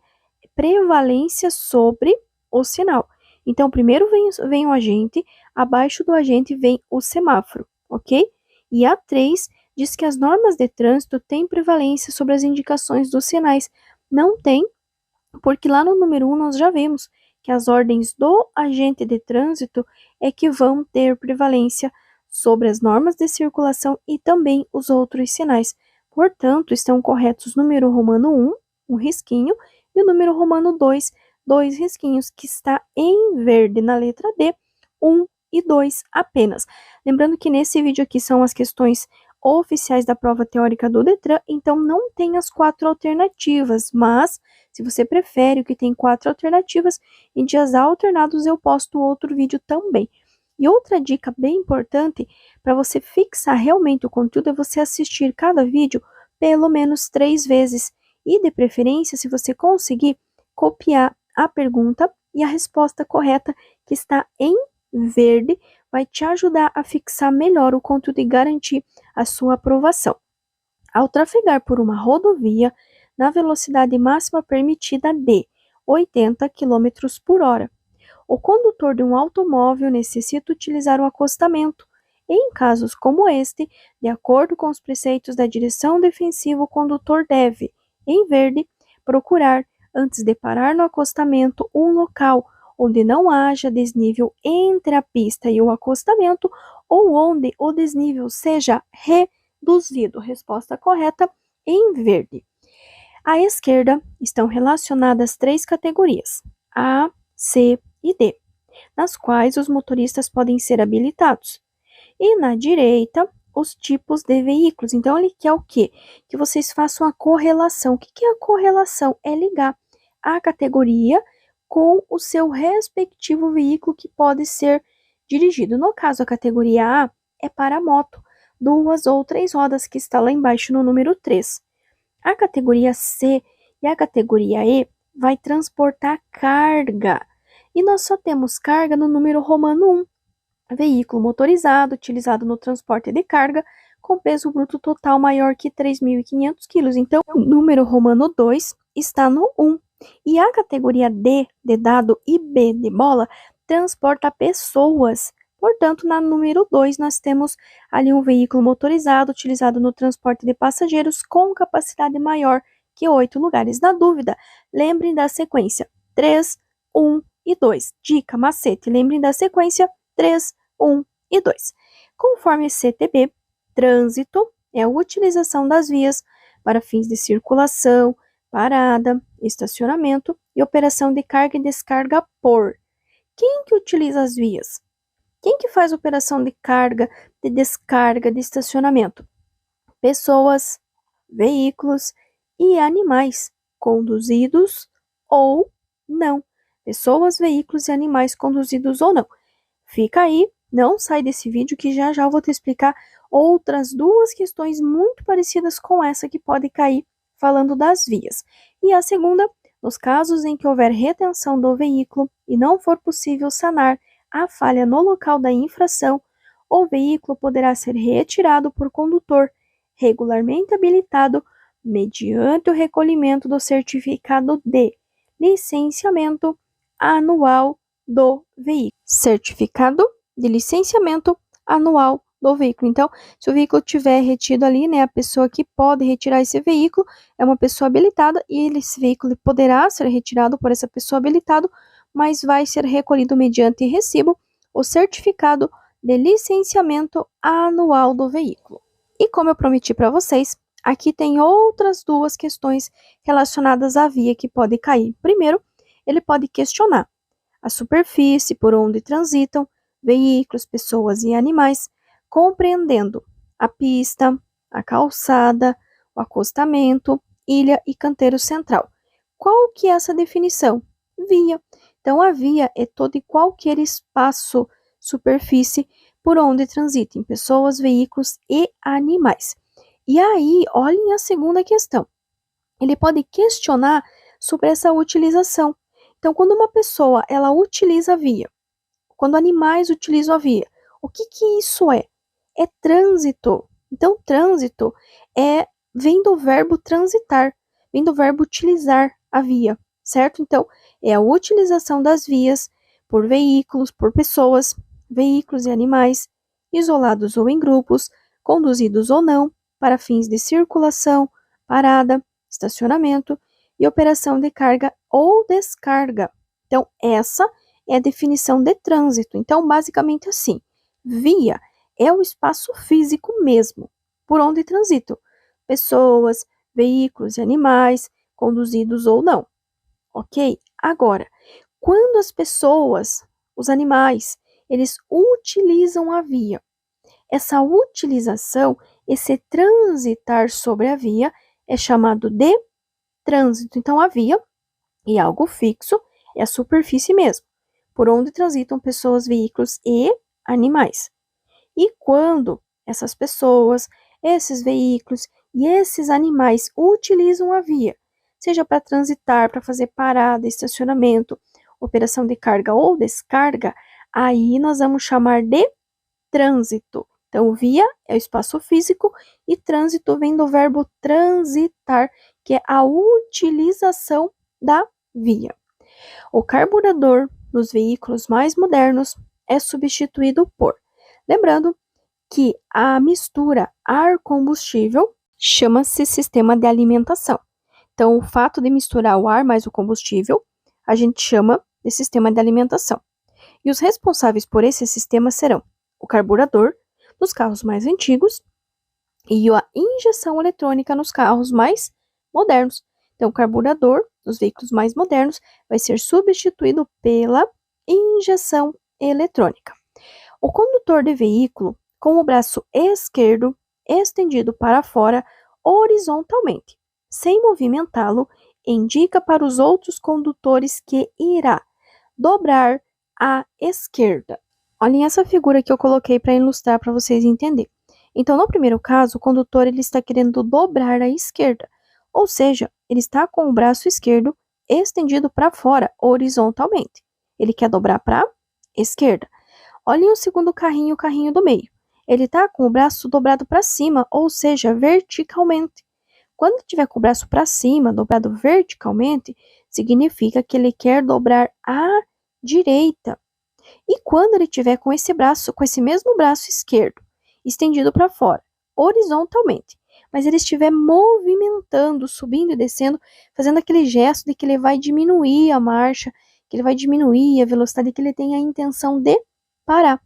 prevalência sobre o sinal. Então, primeiro vem o agente, abaixo do agente vem o semáforo, ok? E a 3 diz que as normas de trânsito têm prevalência sobre as indicações dos sinais. Não tem, porque lá no número 1 nós já vimos que as ordens do agente de trânsito é que vão ter prevalência sobre as normas de circulação e também os outros sinais. Portanto, estão corretos o número romano 1, um risquinho, e o número romano 2, 2 risquinhos, que está em verde na letra D, 1 e 2 apenas. Lembrando que nesse vídeo aqui são as questões oficiais da prova teórica do Detran, então não tem as 4 alternativas, mas se você prefere o que tem 4 alternativas, em dias alternados eu posto outro vídeo também. E outra dica bem importante para você fixar realmente o conteúdo é você assistir cada vídeo pelo menos 3 vezes e, de preferência, se você conseguir, copiar a pergunta e a resposta correta que está em verde vai te ajudar a fixar melhor o conteúdo e garantir a sua aprovação. Ao trafegar por uma rodovia na velocidade máxima permitida de 80 km por hora, o condutor de um automóvel necessita utilizar o acostamento. Em casos como este, de acordo com os preceitos da direção defensiva, o condutor deve, em verde, procurar, antes de parar no acostamento, um local onde não haja desnível entre a pista e o acostamento ou onde o desnível seja reduzido. Resposta correta, em verde. À esquerda estão relacionadas 3 categorias, A, C e D, nas quais os motoristas podem ser habilitados. E na direita, os tipos de veículos. Então, ele quer o quê? Que vocês façam a correlação. O que é a correlação? É ligar a categoria com o seu respectivo veículo que pode ser dirigido. No caso, a categoria A é para moto, 2 ou 3 rodas, que está lá embaixo no número 3. A categoria C e a categoria E vai transportar carga. E nós só temos carga no número romano 1. Veículo motorizado utilizado no transporte de carga com peso bruto total maior que 3.500 kg. Então, o número romano 2 está no 1. E a categoria D de dado e B de bola transporta pessoas. Portanto, na número 2, nós temos ali um veículo motorizado utilizado no transporte de passageiros com capacidade maior que 8 lugares. Na dúvida, lembrem da sequência 3, 1 e 2. Dica, macete, lembrem da sequência 3, 1 e 2. Conforme CTB, trânsito é a utilização das vias para fins de circulação, parada, estacionamento e operação de carga e descarga por. Quem que utiliza as vias? Quem que faz operação de carga, de descarga, de estacionamento? Pessoas, veículos e animais, conduzidos ou não. Pessoas, veículos e animais conduzidos ou não. Fica aí, não sai desse vídeo que já eu vou te explicar outras duas questões muito parecidas com essa que pode cair falando das vias. E a segunda, nos casos em que houver retenção do veículo e não for possível sanar a falha no local da infração, o veículo poderá ser retirado por condutor regularmente habilitado mediante o recolhimento do certificado de licenciamento anual do veículo. Certificado de licenciamento anual do veículo. Então, se o veículo tiver retido ali, né, a pessoa que pode retirar esse veículo é uma pessoa habilitada e esse veículo poderá ser retirado por essa pessoa habilitada, mas vai ser recolhido mediante recibo o certificado de licenciamento anual do veículo. E como eu prometi para vocês, aqui tem outras duas questões relacionadas à via que pode cair. Primeiro, ele pode questionar a superfície por onde transitam veículos, pessoas e animais, compreendendo a pista, a calçada, o acostamento, ilha e canteiro central. Qual que é essa definição? Via. Então, a via é todo e qualquer espaço, superfície, por onde transitem pessoas, veículos e animais. E aí, olhem a segunda questão. Ele pode questionar sobre essa utilização. Então, quando uma pessoa ela utiliza a via, quando animais utilizam a via, o que isso é? É trânsito. Então, trânsito vem do verbo transitar, vem do verbo utilizar a via, certo? Então, é a utilização das vias por veículos, por pessoas, veículos e animais, isolados ou em grupos, conduzidos ou não, para fins de circulação, parada, estacionamento e operação de carga ou descarga. Então, essa é a definição de trânsito. Então, basicamente assim, via é o espaço físico mesmo, por onde transitam pessoas, veículos e animais, conduzidos ou não, ok? Agora, quando as pessoas, os animais, eles utilizam a via, essa utilização, esse transitar sobre a via, é chamado de trânsito. Então, a via é algo fixo, é a superfície mesmo, por onde transitam pessoas, veículos e animais. E quando essas pessoas, esses veículos e esses animais utilizam a via, seja para transitar, para fazer parada, estacionamento, operação de carga ou descarga, aí nós vamos chamar de trânsito. Então, via é o espaço físico e trânsito vem do verbo transitar, que é a utilização da via. O carburador nos veículos mais modernos é substituído por. Lembrando que a mistura ar-combustível chama-se sistema de alimentação. Então, o fato de misturar o ar mais o combustível, a gente chama de sistema de alimentação. E os responsáveis por esse sistema serão o carburador nos carros mais antigos e a injeção eletrônica nos carros mais modernos. Então, o carburador nos veículos mais modernos vai ser substituído pela injeção eletrônica. O condutor de veículo com o braço esquerdo estendido para fora horizontalmente, sem movimentá-lo, indica para os outros condutores que irá dobrar à esquerda. Olhem essa figura que eu coloquei para ilustrar para vocês entenderem. Então, no primeiro caso, o condutor ele está querendo dobrar à esquerda, ou seja, ele está com o braço esquerdo estendido para fora, horizontalmente. Ele quer dobrar para a esquerda. Olhem o segundo carrinho, o carrinho do meio. Ele está com o braço dobrado para cima, ou seja, verticalmente. Quando tiver com o braço para cima, dobrado verticalmente, significa que ele quer dobrar à direita. E quando ele tiver com esse braço, com esse mesmo braço esquerdo, estendido para fora, horizontalmente, mas ele estiver movimentando, subindo e descendo, fazendo aquele gesto de que ele vai diminuir a marcha, que ele vai diminuir a velocidade, que ele tem a intenção de parar.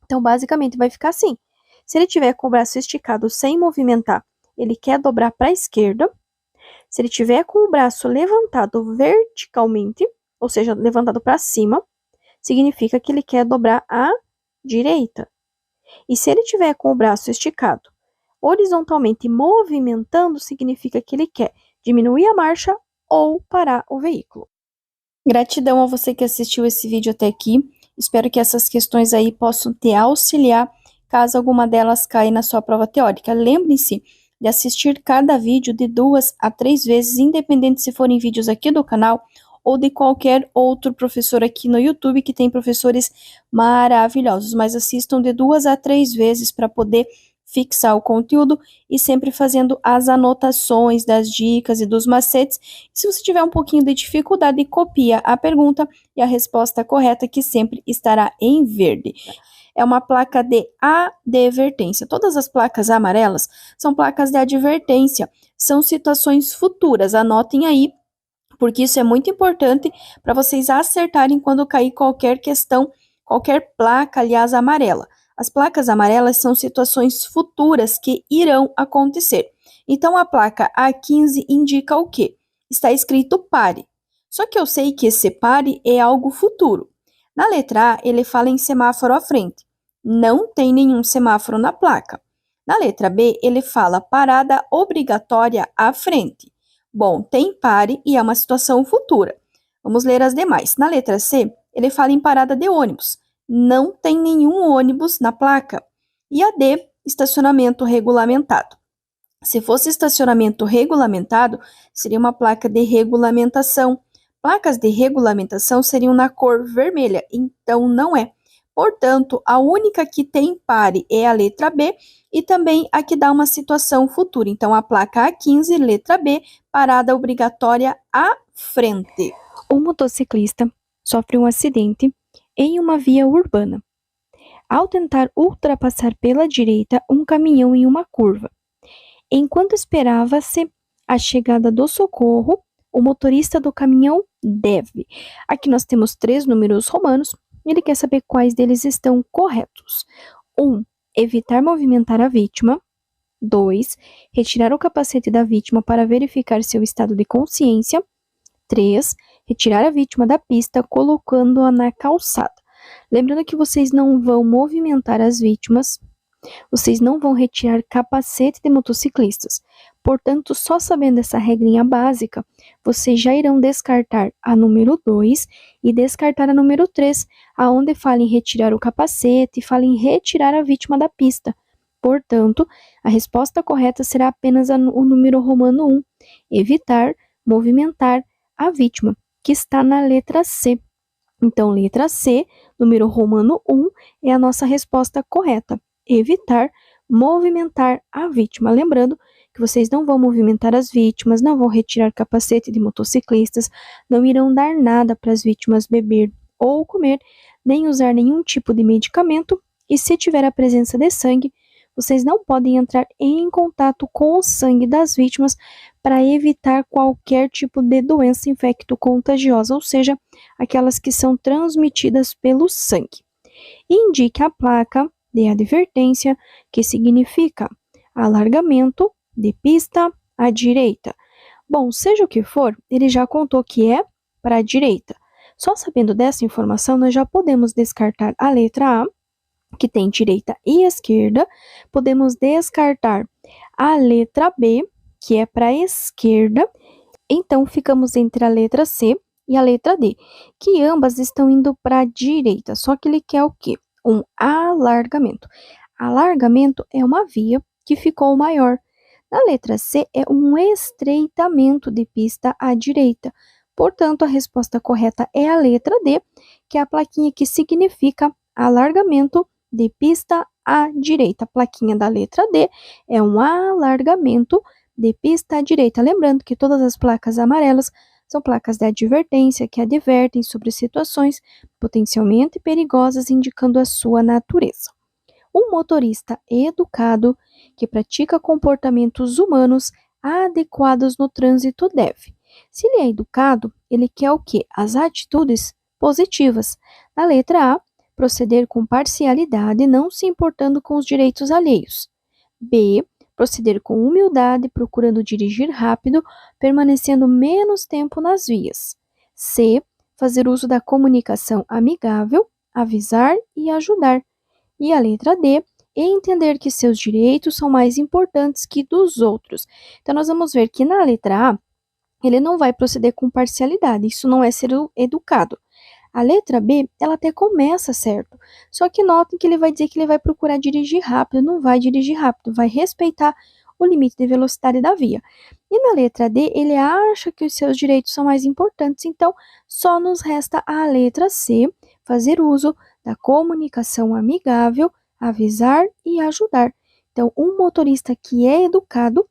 Então, basicamente, vai ficar assim. Se ele tiver com o braço esticado sem movimentar, ele quer dobrar para a esquerda. Se ele tiver com o braço levantado verticalmente, ou seja, levantado para cima, significa que ele quer dobrar à direita. E se ele tiver com o braço esticado horizontalmente movimentando, significa que ele quer diminuir a marcha ou parar o veículo. Gratidão a você que assistiu esse vídeo até aqui. Espero que essas questões aí possam te auxiliar caso alguma delas caia na sua prova teórica. Lembre-se de assistir cada vídeo de 2 a 3 vezes, independente se forem vídeos aqui do canal ou de qualquer outro professor aqui no YouTube, que tem professores maravilhosos, mas assistam de 2 a 3 vezes para poder fixar o conteúdo e sempre fazendo as anotações das dicas e dos macetes. Se você tiver um pouquinho de dificuldade, copia a pergunta e a resposta correta, que sempre estará em verde. É uma placa de advertência. Todas as placas amarelas são placas de advertência, são situações futuras. Anotem aí, porque isso é muito importante para vocês acertarem quando cair qualquer questão, qualquer placa, aliás, amarela. As placas amarelas são situações futuras que irão acontecer. Então, a placa A15 indica o quê? Está escrito pare. Só que eu sei que esse pare é algo futuro. Na letra A, ele fala em semáforo à frente. Não tem nenhum semáforo na placa. Na letra B, ele fala parada obrigatória à frente. Bom, tem pare e é uma situação futura. Vamos ler as demais. Na letra C, ele fala em parada de ônibus. Não tem nenhum ônibus na placa. E a D, estacionamento regulamentado. Se fosse estacionamento regulamentado, seria uma placa de regulamentação. Placas de regulamentação seriam na cor vermelha, então não é. Portanto, a única que tem pare é a letra B e também a que dá uma situação futura. Então, a placa A15, letra B, parada obrigatória à frente. Um motociclista sofre um acidente em uma via urbana, ao tentar ultrapassar pela direita um caminhão em uma curva. Enquanto esperava-se a chegada do socorro, o motorista do caminhão deve. Aqui nós temos 3 números romanos, e ele quer saber quais deles estão corretos. 1. Evitar movimentar a vítima. 2. Retirar o capacete da vítima para verificar seu estado de consciência. 3. Retirar a vítima da pista colocando-a na calçada. Lembrando que vocês não vão movimentar as vítimas, vocês não vão retirar capacete de motociclistas. Portanto, só sabendo essa regrinha básica, vocês já irão descartar a número 2 e descartar a número 3, aonde fala em retirar o capacete e fala em retirar a vítima da pista. Portanto, a resposta correta será apenas o número romano 1, evitar movimentar a vítima, que está na letra C. Então, letra C, número romano 1, é a nossa resposta correta. Evitar movimentar a vítima. Lembrando que vocês não vão movimentar as vítimas, não vão retirar capacete de motociclistas, não irão dar nada para as vítimas beber ou comer, nem usar nenhum tipo de medicamento, e se tiver a presença de sangue, vocês não podem entrar em contato com o sangue das vítimas para evitar qualquer tipo de doença infecto-contagiosa, ou seja, aquelas que são transmitidas pelo sangue. Indique a placa de advertência, que significa alargamento de pista à direita. Bom, seja o que for, ele já contou que é para a direita. Só sabendo dessa informação, nós já podemos descartar a letra A, que tem direita e esquerda. Podemos descartar a letra B, que é para a esquerda. Então, ficamos entre a letra C e a letra D, que ambas estão indo para a direita, só que ele quer o quê? Um alargamento. Alargamento é uma via que ficou maior. Na letra C, é um estreitamento de pista à direita. Portanto, a resposta correta é a letra D, que é a plaquinha que significa alargamento de pista à direita. A plaquinha da letra D é um alargamento de pista à direita. Lembrando que todas as placas amarelas são placas de advertência que advertem sobre situações potencialmente perigosas, indicando a sua natureza. Um motorista educado que pratica comportamentos humanos adequados no trânsito deve. Se ele é educado, ele quer o quê? As atitudes positivas. Na letra A, proceder com parcialidade, não se importando com os direitos alheios. B, proceder com humildade, procurando dirigir rápido, permanecendo menos tempo nas vias. C, fazer uso da comunicação amigável, avisar e ajudar. E a letra D, entender que seus direitos são mais importantes que dos outros. Então, nós vamos ver que na letra A, ele não vai proceder com parcialidade, isso não é ser educado. A letra B, ela até começa certo, só que notem que ele vai dizer que ele vai procurar dirigir rápido, não vai dirigir rápido, vai respeitar o limite de velocidade da via. E na letra D, ele acha que os seus direitos são mais importantes, então só nos resta a letra C, fazer uso da comunicação amigável, avisar e ajudar. Então, um motorista que é educado,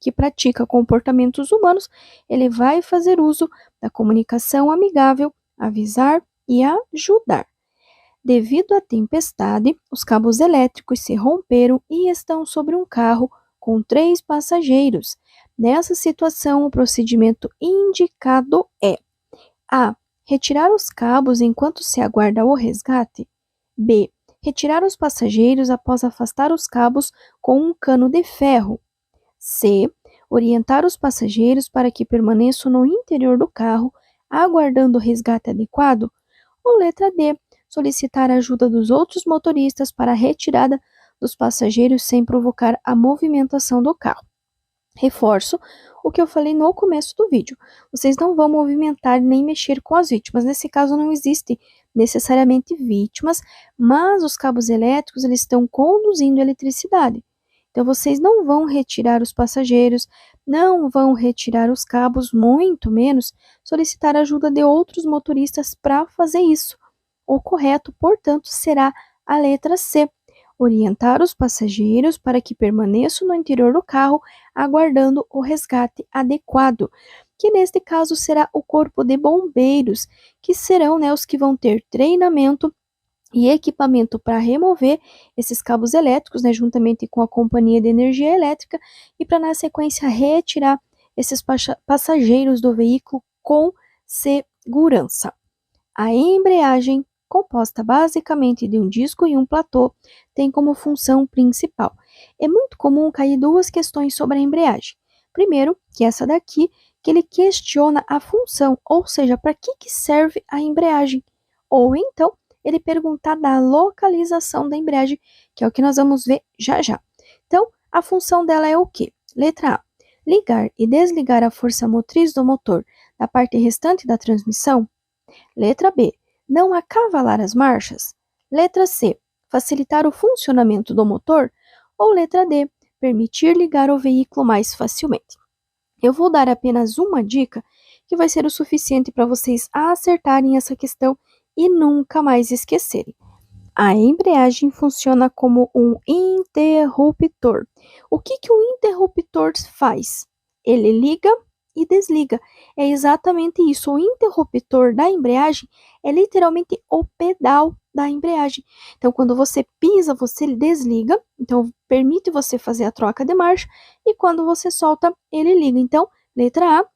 que pratica comportamentos humanos, ele vai fazer uso da comunicação amigável, avisar e ajudar. Devido à tempestade, os cabos elétricos se romperam e estão sobre um carro com 3 passageiros. Nessa situação, o procedimento indicado é: A. Retirar os cabos enquanto se aguarda o resgate. B. Retirar os passageiros após afastar os cabos com um cano de ferro. C. Orientar os passageiros para que permaneçam no interior do carro, aguardando o resgate adequado. Ou letra D. Solicitar a ajuda dos outros motoristas para a retirada dos passageiros sem provocar a movimentação do carro. Reforço o que eu falei no começo do vídeo. Vocês não vão movimentar nem mexer com as vítimas. Nesse caso, não existe necessariamente vítimas, mas os cabos elétricos eles estão conduzindo eletricidade. Então, vocês não vão retirar os passageiros, não vão retirar os cabos, muito menos solicitar a ajuda de outros motoristas para fazer isso. O correto, portanto, será a letra C. Orientar os passageiros para que permaneçam no interior do carro, aguardando o resgate adequado, que neste caso será o corpo de bombeiros, que serão os que vão ter treinamento e equipamento para remover esses cabos elétricos, juntamente com a companhia de energia elétrica, e para na sequência retirar esses passageiros do veículo com segurança. A embreagem, composta basicamente de um disco e um platô, tem como função principal. É muito comum cair 2 questões sobre a embreagem. Primeiro, que essa daqui, que ele questiona a função, ou seja, para que serve a embreagem. Ou então, ele perguntar da localização da embreagem, que é o que nós vamos ver já já. Então, a função dela é o quê? Letra A. Ligar e desligar a força motriz do motor da parte restante da transmissão. Letra B. Não acavalar as marchas. Letra C. Facilitar o funcionamento do motor. Ou letra D. Permitir ligar o veículo mais facilmente. Eu vou dar apenas uma dica que vai ser o suficiente para vocês acertarem essa questão e nunca mais esquecerem. A embreagem funciona como um interruptor. O que o interruptor faz? Ele liga e desliga. É exatamente isso. O interruptor da embreagem é literalmente o pedal da embreagem. Então, quando você pisa, você desliga. Então, permite você fazer a troca de marcha. E quando você solta, ele liga. Então, letra A.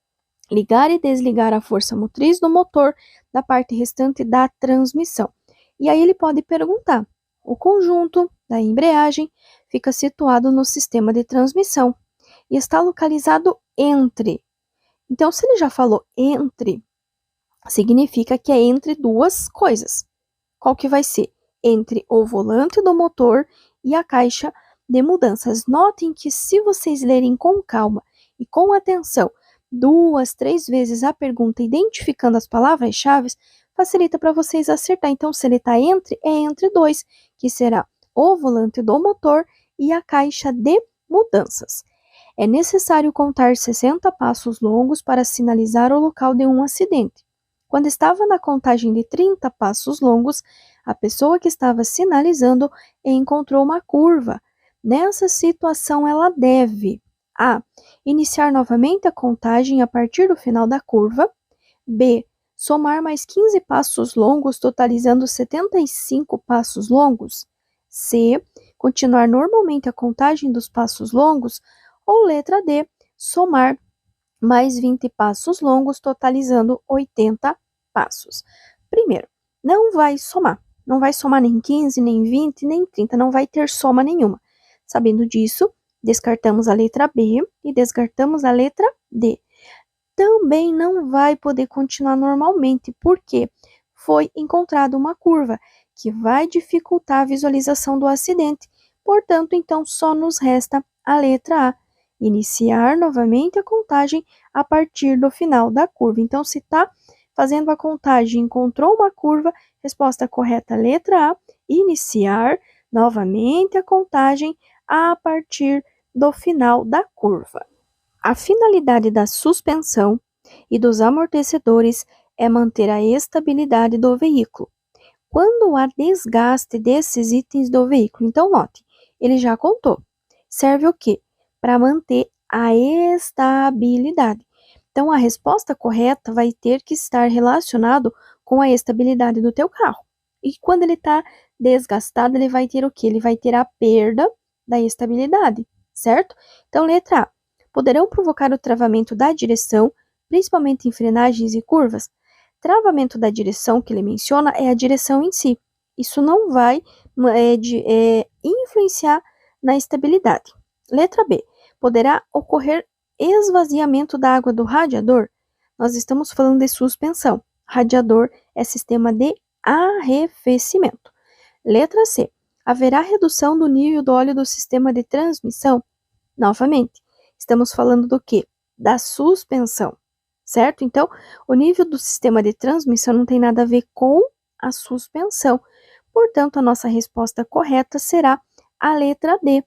Ligar e desligar a força motriz do motor da parte restante da transmissão. E aí ele pode perguntar: o conjunto da embreagem fica situado no sistema de transmissão e está localizado entre. Então, se ele já falou entre, significa que é entre 2 coisas. Qual que vai ser? Entre o volante do motor e a caixa de mudanças. Notem que se vocês lerem com calma e com atenção 2, 3 vezes a pergunta, identificando as palavras-chave, facilita para vocês acertar. Então, se ele está entre, é entre 2, que será o volante do motor e a caixa de mudanças. É necessário contar 60 passos longos para sinalizar o local de um acidente. Quando estava na contagem de 30 passos longos, a pessoa que estava sinalizando encontrou uma curva. Nessa situação, ela deve A. Iniciar novamente a contagem a partir do final da curva. B. Somar mais 15 passos longos, totalizando 75 passos longos. C. Continuar normalmente a contagem dos passos longos. Ou letra D. Somar mais 20 passos longos, totalizando 80 passos. Primeiro, não vai somar. Não vai somar nem 15, nem 20, nem 30. Não vai ter soma nenhuma. Sabendo disso, descartamos a letra B e descartamos a letra D. Também não vai poder continuar normalmente, porque foi encontrada uma curva que vai dificultar a visualização do acidente. Portanto, então, só nos resta a letra A. Iniciar novamente a contagem a partir do final da curva. Então, se está fazendo a contagem e encontrou uma curva, resposta correta, letra A. Iniciar novamente a contagem a partir do final da curva. A finalidade da suspensão e dos amortecedores é manter a estabilidade do veículo. Quando há desgaste desses itens do veículo, então note, ele já contou. Serve o quê? Para manter a estabilidade. Então a resposta correta vai ter que estar relacionado com a estabilidade do teu carro. E quando ele está desgastado, ele vai ter o quê? Ele vai ter a perda da estabilidade, certo? Então letra A. Poderão provocar o travamento da direção, principalmente em frenagens e curvas. Travamento da direção que ele menciona é a direção em si. Isso não vai influenciar na estabilidade. Letra B. Poderá ocorrer esvaziamento da água do radiador. Nós estamos falando de suspensão. Radiador é sistema de arrefecimento. Letra C. Haverá redução do nível do óleo do sistema de transmissão. Novamente, estamos falando do quê? Da suspensão, certo? Então, o nível do sistema de transmissão não tem nada a ver com a suspensão. Portanto, a nossa resposta correta será a letra D.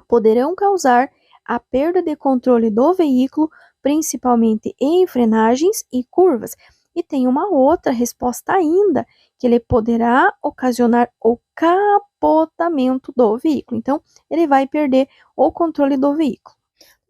Poderão causar a perda de controle do veículo, principalmente em frenagens e curvas. E tem uma outra resposta ainda, que ele poderá ocasionar o capotamento do veículo. Então, ele vai perder o controle do veículo.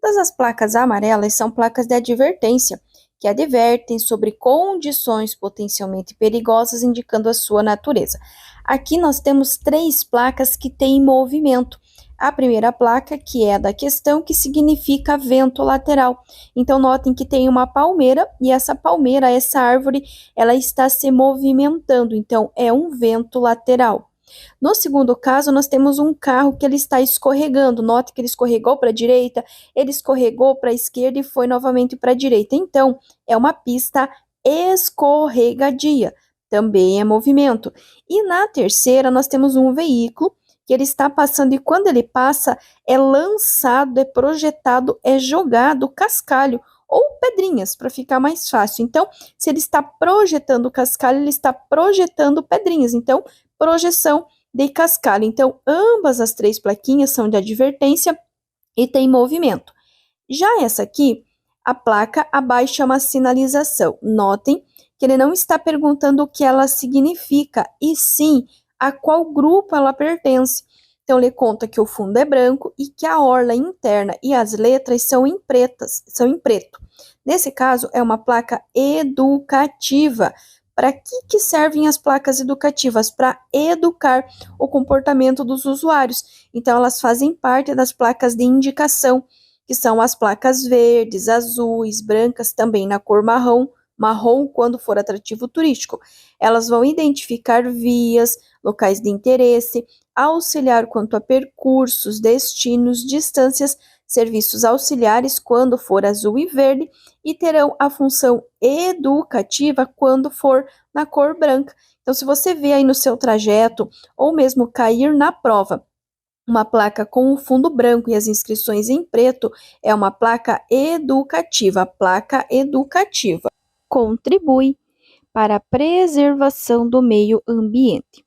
Todas as placas amarelas são placas de advertência, que advertem sobre condições potencialmente perigosas, indicando a sua natureza. Aqui nós temos 3 placas que têm movimento. A primeira placa, que é a da questão, que significa vento lateral. Então, notem que tem uma palmeira, e essa palmeira, essa árvore, ela está se movimentando. Então, é um vento lateral. No segundo caso, nós temos um carro que ele está escorregando. Note que ele escorregou para a direita, ele escorregou para a esquerda e foi novamente para a direita. Então, é uma pista escorregadia. Também é movimento. E na terceira, nós temos um veículo que ele está passando, e quando ele passa, é lançado, é projetado, é jogado cascalho ou pedrinhas, para ficar mais fácil. Então, se ele está projetando cascalho, ele está projetando pedrinhas. Então, projeção de cascalho. Então, ambas as 3 plaquinhas são de advertência e tem movimento. Já essa aqui, a placa abaixo é uma sinalização. Notem que ele não está perguntando o que ela significa, e sim a qual grupo ela pertence. Então, ele conta que o fundo é branco e que a orla interna e as letras são em preto. Nesse caso, é uma placa educativa. Para que servem as placas educativas? Para educar o comportamento dos usuários. Então, elas fazem parte das placas de indicação, que são as placas verdes, azuis, brancas, também na cor marrom quando for atrativo turístico. Elas vão identificar vias, locais de interesse, auxiliar quanto a percursos, destinos, distâncias, serviços auxiliares quando for azul e verde, e terão a função educativa quando for na cor branca. Então, se você vê aí no seu trajeto, ou mesmo cair na prova, uma placa com o fundo branco e as inscrições em preto, é uma placa educativa. Placa educativa contribui para a preservação do meio ambiente.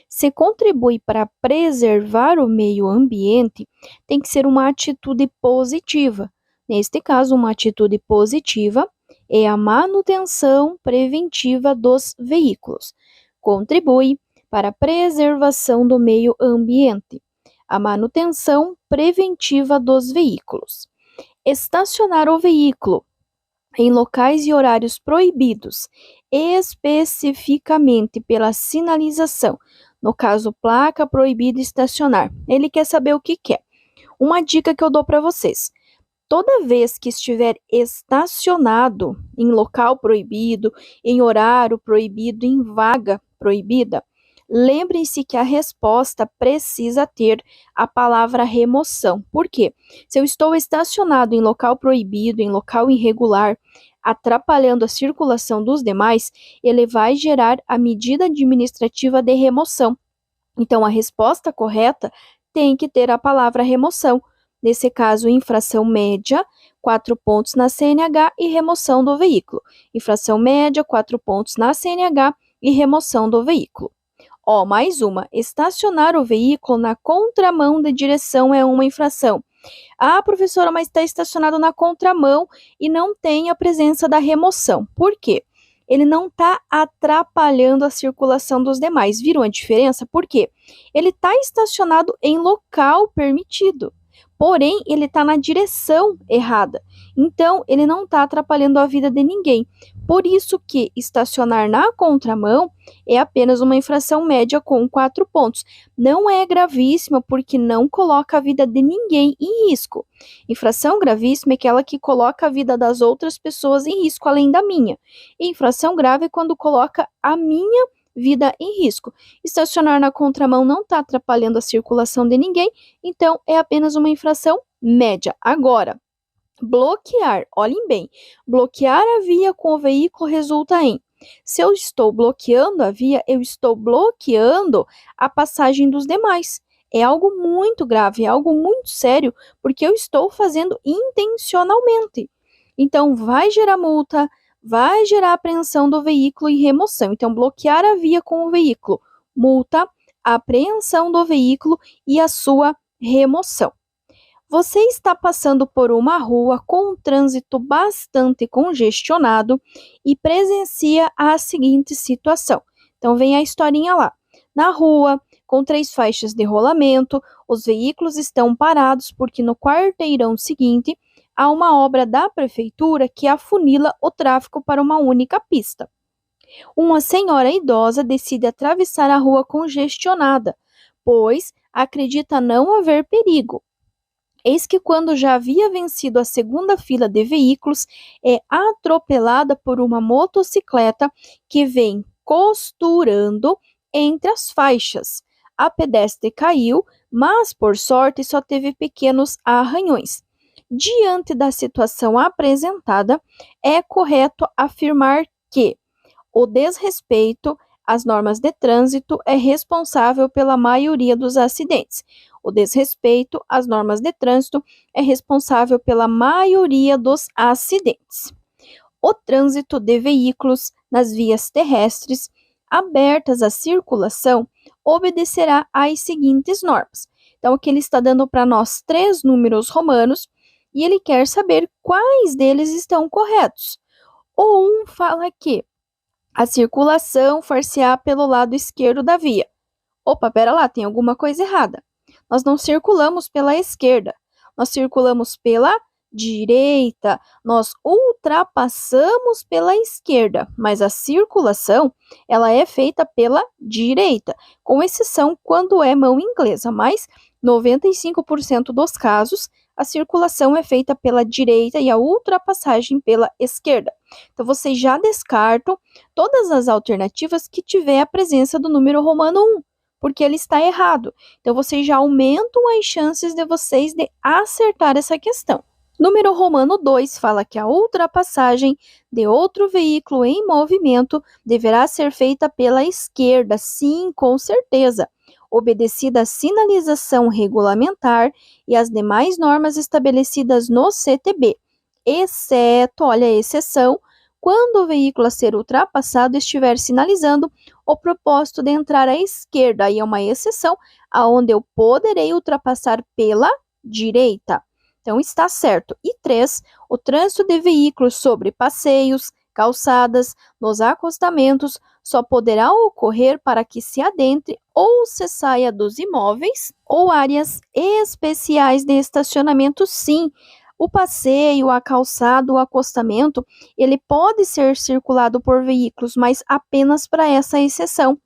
Se contribui para preservar o meio ambiente, tem que ser uma atitude positiva. Neste caso, uma atitude positiva é a manutenção preventiva dos veículos. Contribui para a preservação do meio ambiente. A manutenção preventiva dos veículos. Estacionar o veículo em locais e horários proibidos, especificamente pela sinalização. No caso, placa proibida estacionar. Ele quer saber o que quer. Uma dica que eu dou para vocês: toda vez que estiver estacionado em local proibido, em horário proibido, em vaga proibida, lembrem-se que a resposta precisa ter a palavra remoção. Por quê? Se eu estou estacionado em local proibido, em local irregular, atrapalhando a circulação dos demais, ele vai gerar a medida administrativa de remoção. Então, a resposta correta tem que ter a palavra remoção. Nesse caso, infração média, 4 pontos na CNH e remoção do veículo. Infração média, 4 pontos na CNH e remoção do veículo. Mais uma. Estacionar o veículo na contramão da direção é uma infração. Professora, mas está estacionado na contramão e não tem a presença da remoção. Por quê? Ele não está atrapalhando a circulação dos demais. Viram a diferença? Por quê? Ele está estacionado em local permitido, porém ele está na direção errada. Então, ele não está atrapalhando a vida de ninguém. Por isso que estacionar na contramão é apenas uma infração média com 4 pontos. Não é gravíssima porque não coloca a vida de ninguém em risco. Infração gravíssima é aquela que coloca a vida das outras pessoas em risco, além da minha. E infração grave é quando coloca a minha vida em risco. Estacionar na contramão não está atrapalhando a circulação de ninguém, então é apenas uma infração média. Agora, bloquear, olhem bem, bloquear a via com o veículo resulta em: se eu estou bloqueando a via, eu estou bloqueando a passagem dos demais. É algo muito grave, é algo muito sério, porque eu estou fazendo intencionalmente. Então, vai gerar multa, vai gerar apreensão do veículo e remoção. Então, bloquear a via com o veículo, multa, apreensão do veículo e a sua remoção. Você está passando por uma rua com um trânsito bastante congestionado e presencia a seguinte situação. Então, vem a historinha lá. Na rua, com 3 faixas de rolamento, os veículos estão parados porque no quarteirão seguinte há uma obra da prefeitura que afunila o tráfego para uma única pista. Uma senhora idosa decide atravessar a rua congestionada, pois acredita não haver perigo. Eis que, quando já havia vencido a segunda fila de veículos, é atropelada por uma motocicleta que vem costurando entre as faixas. A pedestre caiu, mas, por sorte, só teve pequenos arranhões. Diante da situação apresentada, é correto afirmar que o desrespeito às normas de trânsito é responsável pela maioria dos acidentes. O desrespeito às normas de trânsito é responsável pela maioria dos acidentes. O trânsito de veículos nas vias terrestres abertas à circulação obedecerá às seguintes normas. Então, aqui ele está dando para nós 3 números romanos e ele quer saber quais deles estão corretos. O 1 fala que a circulação far-se-á pelo lado esquerdo da via. Opa, pera lá, tem alguma coisa errada. Nós não circulamos pela esquerda, nós circulamos pela direita, nós ultrapassamos pela esquerda, mas a circulação, ela é feita pela direita, com exceção quando é mão inglesa, mas 95% dos casos, a circulação é feita pela direita e a ultrapassagem pela esquerda. Então, vocês já descartam todas as alternativas que tiver a presença do número romano 1, porque ele está errado. Então, vocês já aumentam as chances de vocês de acertar essa questão. Número romano 2 fala que a ultrapassagem de outro veículo em movimento deverá ser feita pela esquerda. Sim, com certeza. Obedecida a sinalização regulamentar e as demais normas estabelecidas no CTB, exceto, olha a exceção, quando o veículo a ser ultrapassado estiver sinalizando o propósito de entrar à esquerda. Aí é uma exceção, aonde eu poderei ultrapassar pela direita. Então, está certo. E 3, o trânsito de veículos sobre passeios, calçadas, nos acostamentos, só poderá ocorrer para que se adentre ou se saia dos imóveis ou áreas especiais de estacionamento, sim. O passeio, a calçada, o acostamento, ele pode ser circulado por veículos, mas apenas para essa exceção.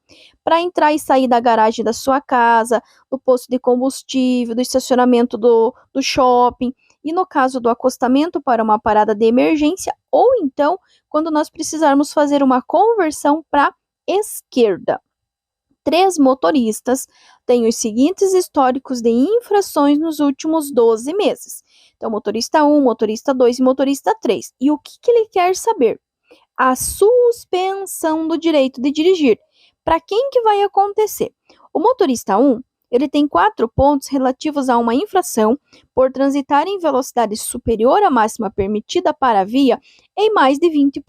Para entrar e sair da garagem da sua casa, do posto de combustível, do estacionamento do shopping, e no caso do acostamento para uma parada de emergência, ou então quando nós precisarmos fazer uma conversão para esquerda. 3 motoristas têm os seguintes históricos de infrações nos últimos 12 meses. Então, motorista 1, motorista 2 e motorista 3. E o que ele quer saber? A suspensão do direito de dirigir. Para quem que vai acontecer? O motorista 1, ele tem 4 pontos relativos a uma infração por transitar em velocidade superior à máxima permitida para a via em mais de 20%.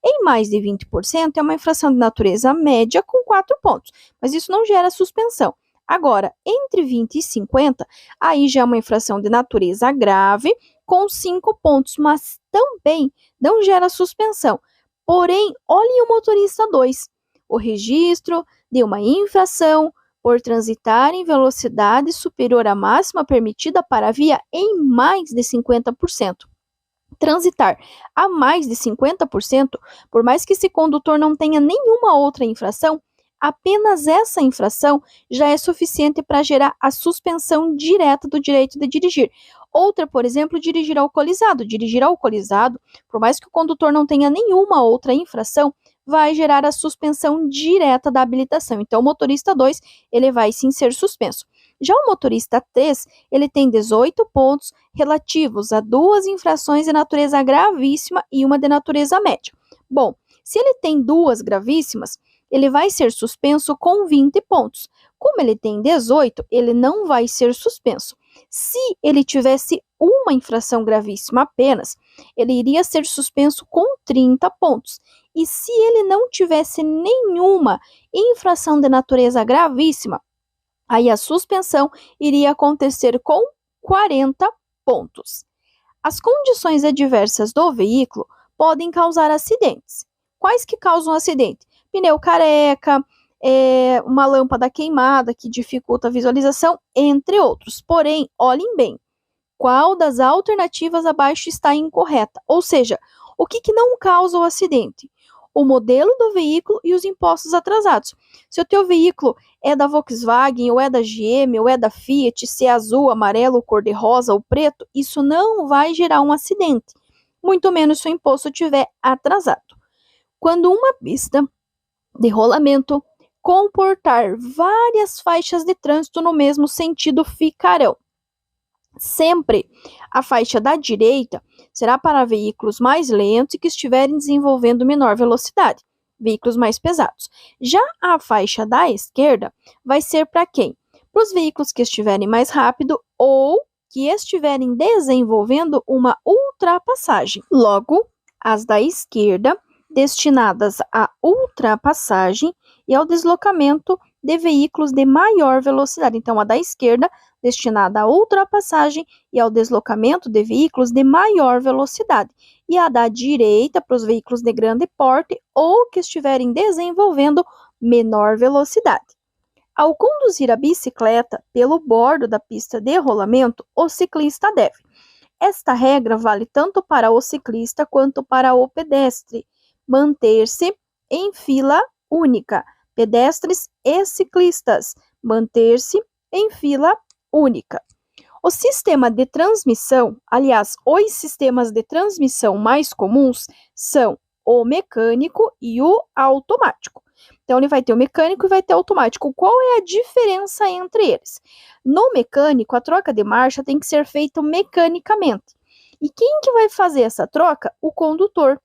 Em mais de 20% é uma infração de natureza média com 4 pontos, mas isso não gera suspensão. Agora, entre 20 e 50, aí já é uma infração de natureza grave com 5 pontos, mas também não gera suspensão. Porém, olhem o motorista 2. O registro de uma infração por transitar em velocidade superior à máxima permitida para a via em mais de 50%. Transitar a mais de 50%, por mais que esse condutor não tenha nenhuma outra infração, apenas essa infração já é suficiente para gerar a suspensão direta do direito de dirigir. Outra, por exemplo, dirigir alcoolizado. Dirigir alcoolizado, por mais que o condutor não tenha nenhuma outra infração, vai gerar a suspensão direta da habilitação. Então, o motorista 2, ele vai sim ser suspenso. Já o motorista 3, ele tem 18 pontos relativos a 2 infrações de natureza gravíssima e uma de natureza média. Bom, se ele tem 2 gravíssimas, ele vai ser suspenso com 20 pontos. Como ele tem 18, ele não vai ser suspenso. Se ele tivesse uma infração gravíssima apenas, ele iria ser suspenso com 30 pontos. E se ele não tivesse nenhuma infração de natureza gravíssima, aí a suspensão iria acontecer com 40 pontos. As condições adversas do veículo podem causar acidentes. Quais que causam acidente? Pneu careca, uma lâmpada queimada que dificulta a visualização, entre outros. Porém, olhem bem, qual das alternativas abaixo está incorreta? Ou seja, o que não causa o acidente? O modelo do veículo e os impostos atrasados. Se o teu veículo é da Volkswagen, ou é da GM, ou é da Fiat, se é azul, amarelo, cor-de-rosa ou preto, isso não vai gerar um acidente, muito menos se o imposto estiver atrasado. Quando uma pista de rolamento comportar várias faixas de trânsito no mesmo sentido, ficarão sempre a faixa da direita será para veículos mais lentos e que estiverem desenvolvendo menor velocidade, veículos mais pesados. Já a faixa da esquerda vai ser para quem? Para os veículos que estiverem mais rápido ou que estiverem desenvolvendo uma ultrapassagem. Logo, as da esquerda destinadas à ultrapassagem e ao deslocamento de veículos de maior velocidade. Então, a da esquerda destinada à ultrapassagem e ao deslocamento de veículos de maior velocidade, e a da direita para os veículos de grande porte ou que estiverem desenvolvendo menor velocidade. Ao conduzir a bicicleta pelo bordo da pista de rolamento, o ciclista deve. Esta regra vale tanto para o ciclista quanto para o pedestre. Manter-se em fila única. Pedestres e ciclistas. Manter-se em fila única. O sistema de transmissão, aliás, os sistemas de transmissão mais comuns são o mecânico e o automático. Então, ele vai ter o mecânico e vai ter o automático. Qual é a diferença entre eles? No mecânico, a troca de marcha tem que ser feita mecanicamente. E quem que vai fazer essa troca? O condutor.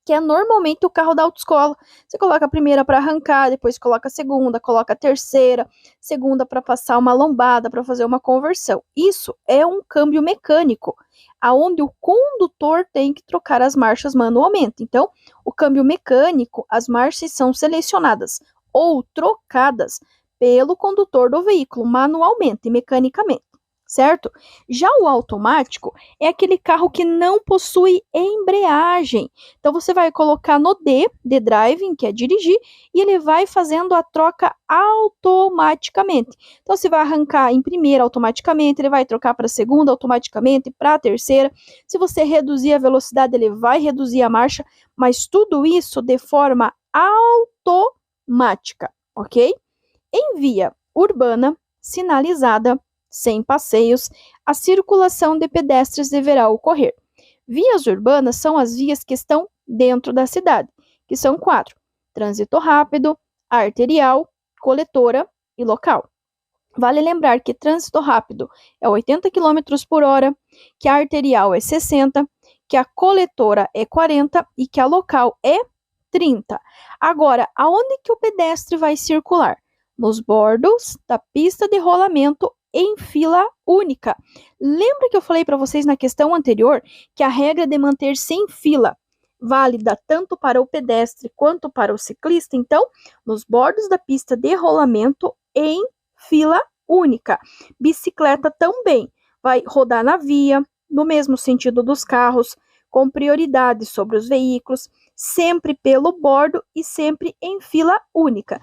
que é normalmente o carro da autoescola. Você coloca a primeira para arrancar, depois coloca a segunda, coloca a terceira, segunda para passar uma lombada, para fazer uma conversão. Isso é um câmbio mecânico, aonde o condutor tem que trocar as marchas manualmente. Então, o câmbio mecânico, as marchas são selecionadas ou trocadas pelo condutor do veículo manualmente, mecanicamente, certo? Já o automático é aquele carro que não possui embreagem. Então você vai colocar no D, de driving, que é dirigir, e ele vai fazendo a troca automaticamente. Então você vai arrancar em primeira automaticamente, ele vai trocar para a segunda automaticamente, para a terceira. Se você reduzir a velocidade, ele vai reduzir a marcha, mas tudo isso de forma automática, ok? Em via urbana, sinalizada, sem passeios, a circulação de pedestres deverá ocorrer. Vias urbanas são as vias que estão dentro da cidade, que são 4: trânsito rápido, arterial, coletora e local. Vale lembrar que trânsito rápido é 80 km por hora, que a arterial é 60, que a coletora é 40 e que a local é 30. Agora, aonde que o pedestre vai circular? Nos bordos da pista de rolamento em fila única. Lembra que eu falei para vocês na questão anterior que a regra de manter-se em fila válida tanto para o pedestre quanto para o ciclista? Então, nos bordos da pista de rolamento em fila única. Bicicleta também vai rodar na via, no mesmo sentido dos carros, com prioridade sobre os veículos, sempre pelo bordo e sempre em fila única.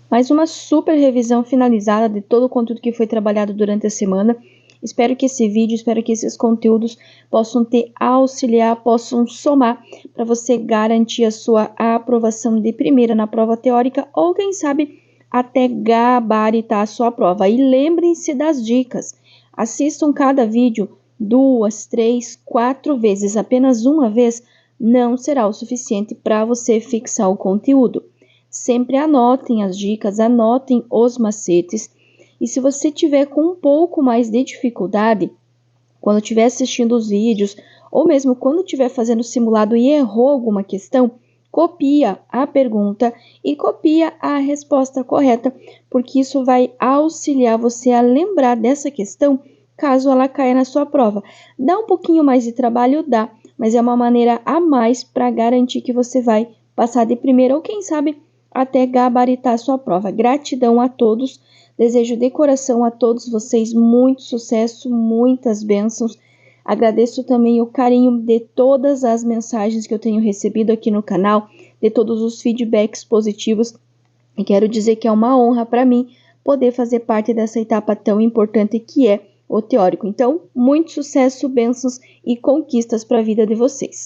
Mais uma super revisão finalizada de todo o conteúdo que foi trabalhado durante a semana. Espero que esse vídeo, espero que esses conteúdos possam te auxiliar, possam somar para você garantir a sua aprovação de primeira na prova teórica ou, quem sabe, até gabaritar a sua prova. E lembrem-se das dicas. Assistam cada vídeo 2, 3, 4 vezes. Apenas uma vez não será o suficiente para você fixar o conteúdo. Sempre anotem as dicas, anotem os macetes. E se você tiver com um pouco mais de dificuldade, quando estiver assistindo os vídeos, ou mesmo quando estiver fazendo o simulado e errou alguma questão, copia a pergunta e copia a resposta correta, porque isso vai auxiliar você a lembrar dessa questão caso ela caia na sua prova. Dá um pouquinho mais de trabalho, dá, mas é uma maneira a mais para garantir que você vai passar de primeira ou, quem sabe, até gabaritar a sua prova. Gratidão a todos, desejo de coração a todos vocês muito sucesso, muitas bênçãos. Agradeço também o carinho de todas as mensagens que eu tenho recebido aqui no canal, de todos os feedbacks positivos, e quero dizer que é uma honra para mim poder fazer parte dessa etapa tão importante que é o teórico. Então, muito sucesso, bênçãos e conquistas para a vida de vocês.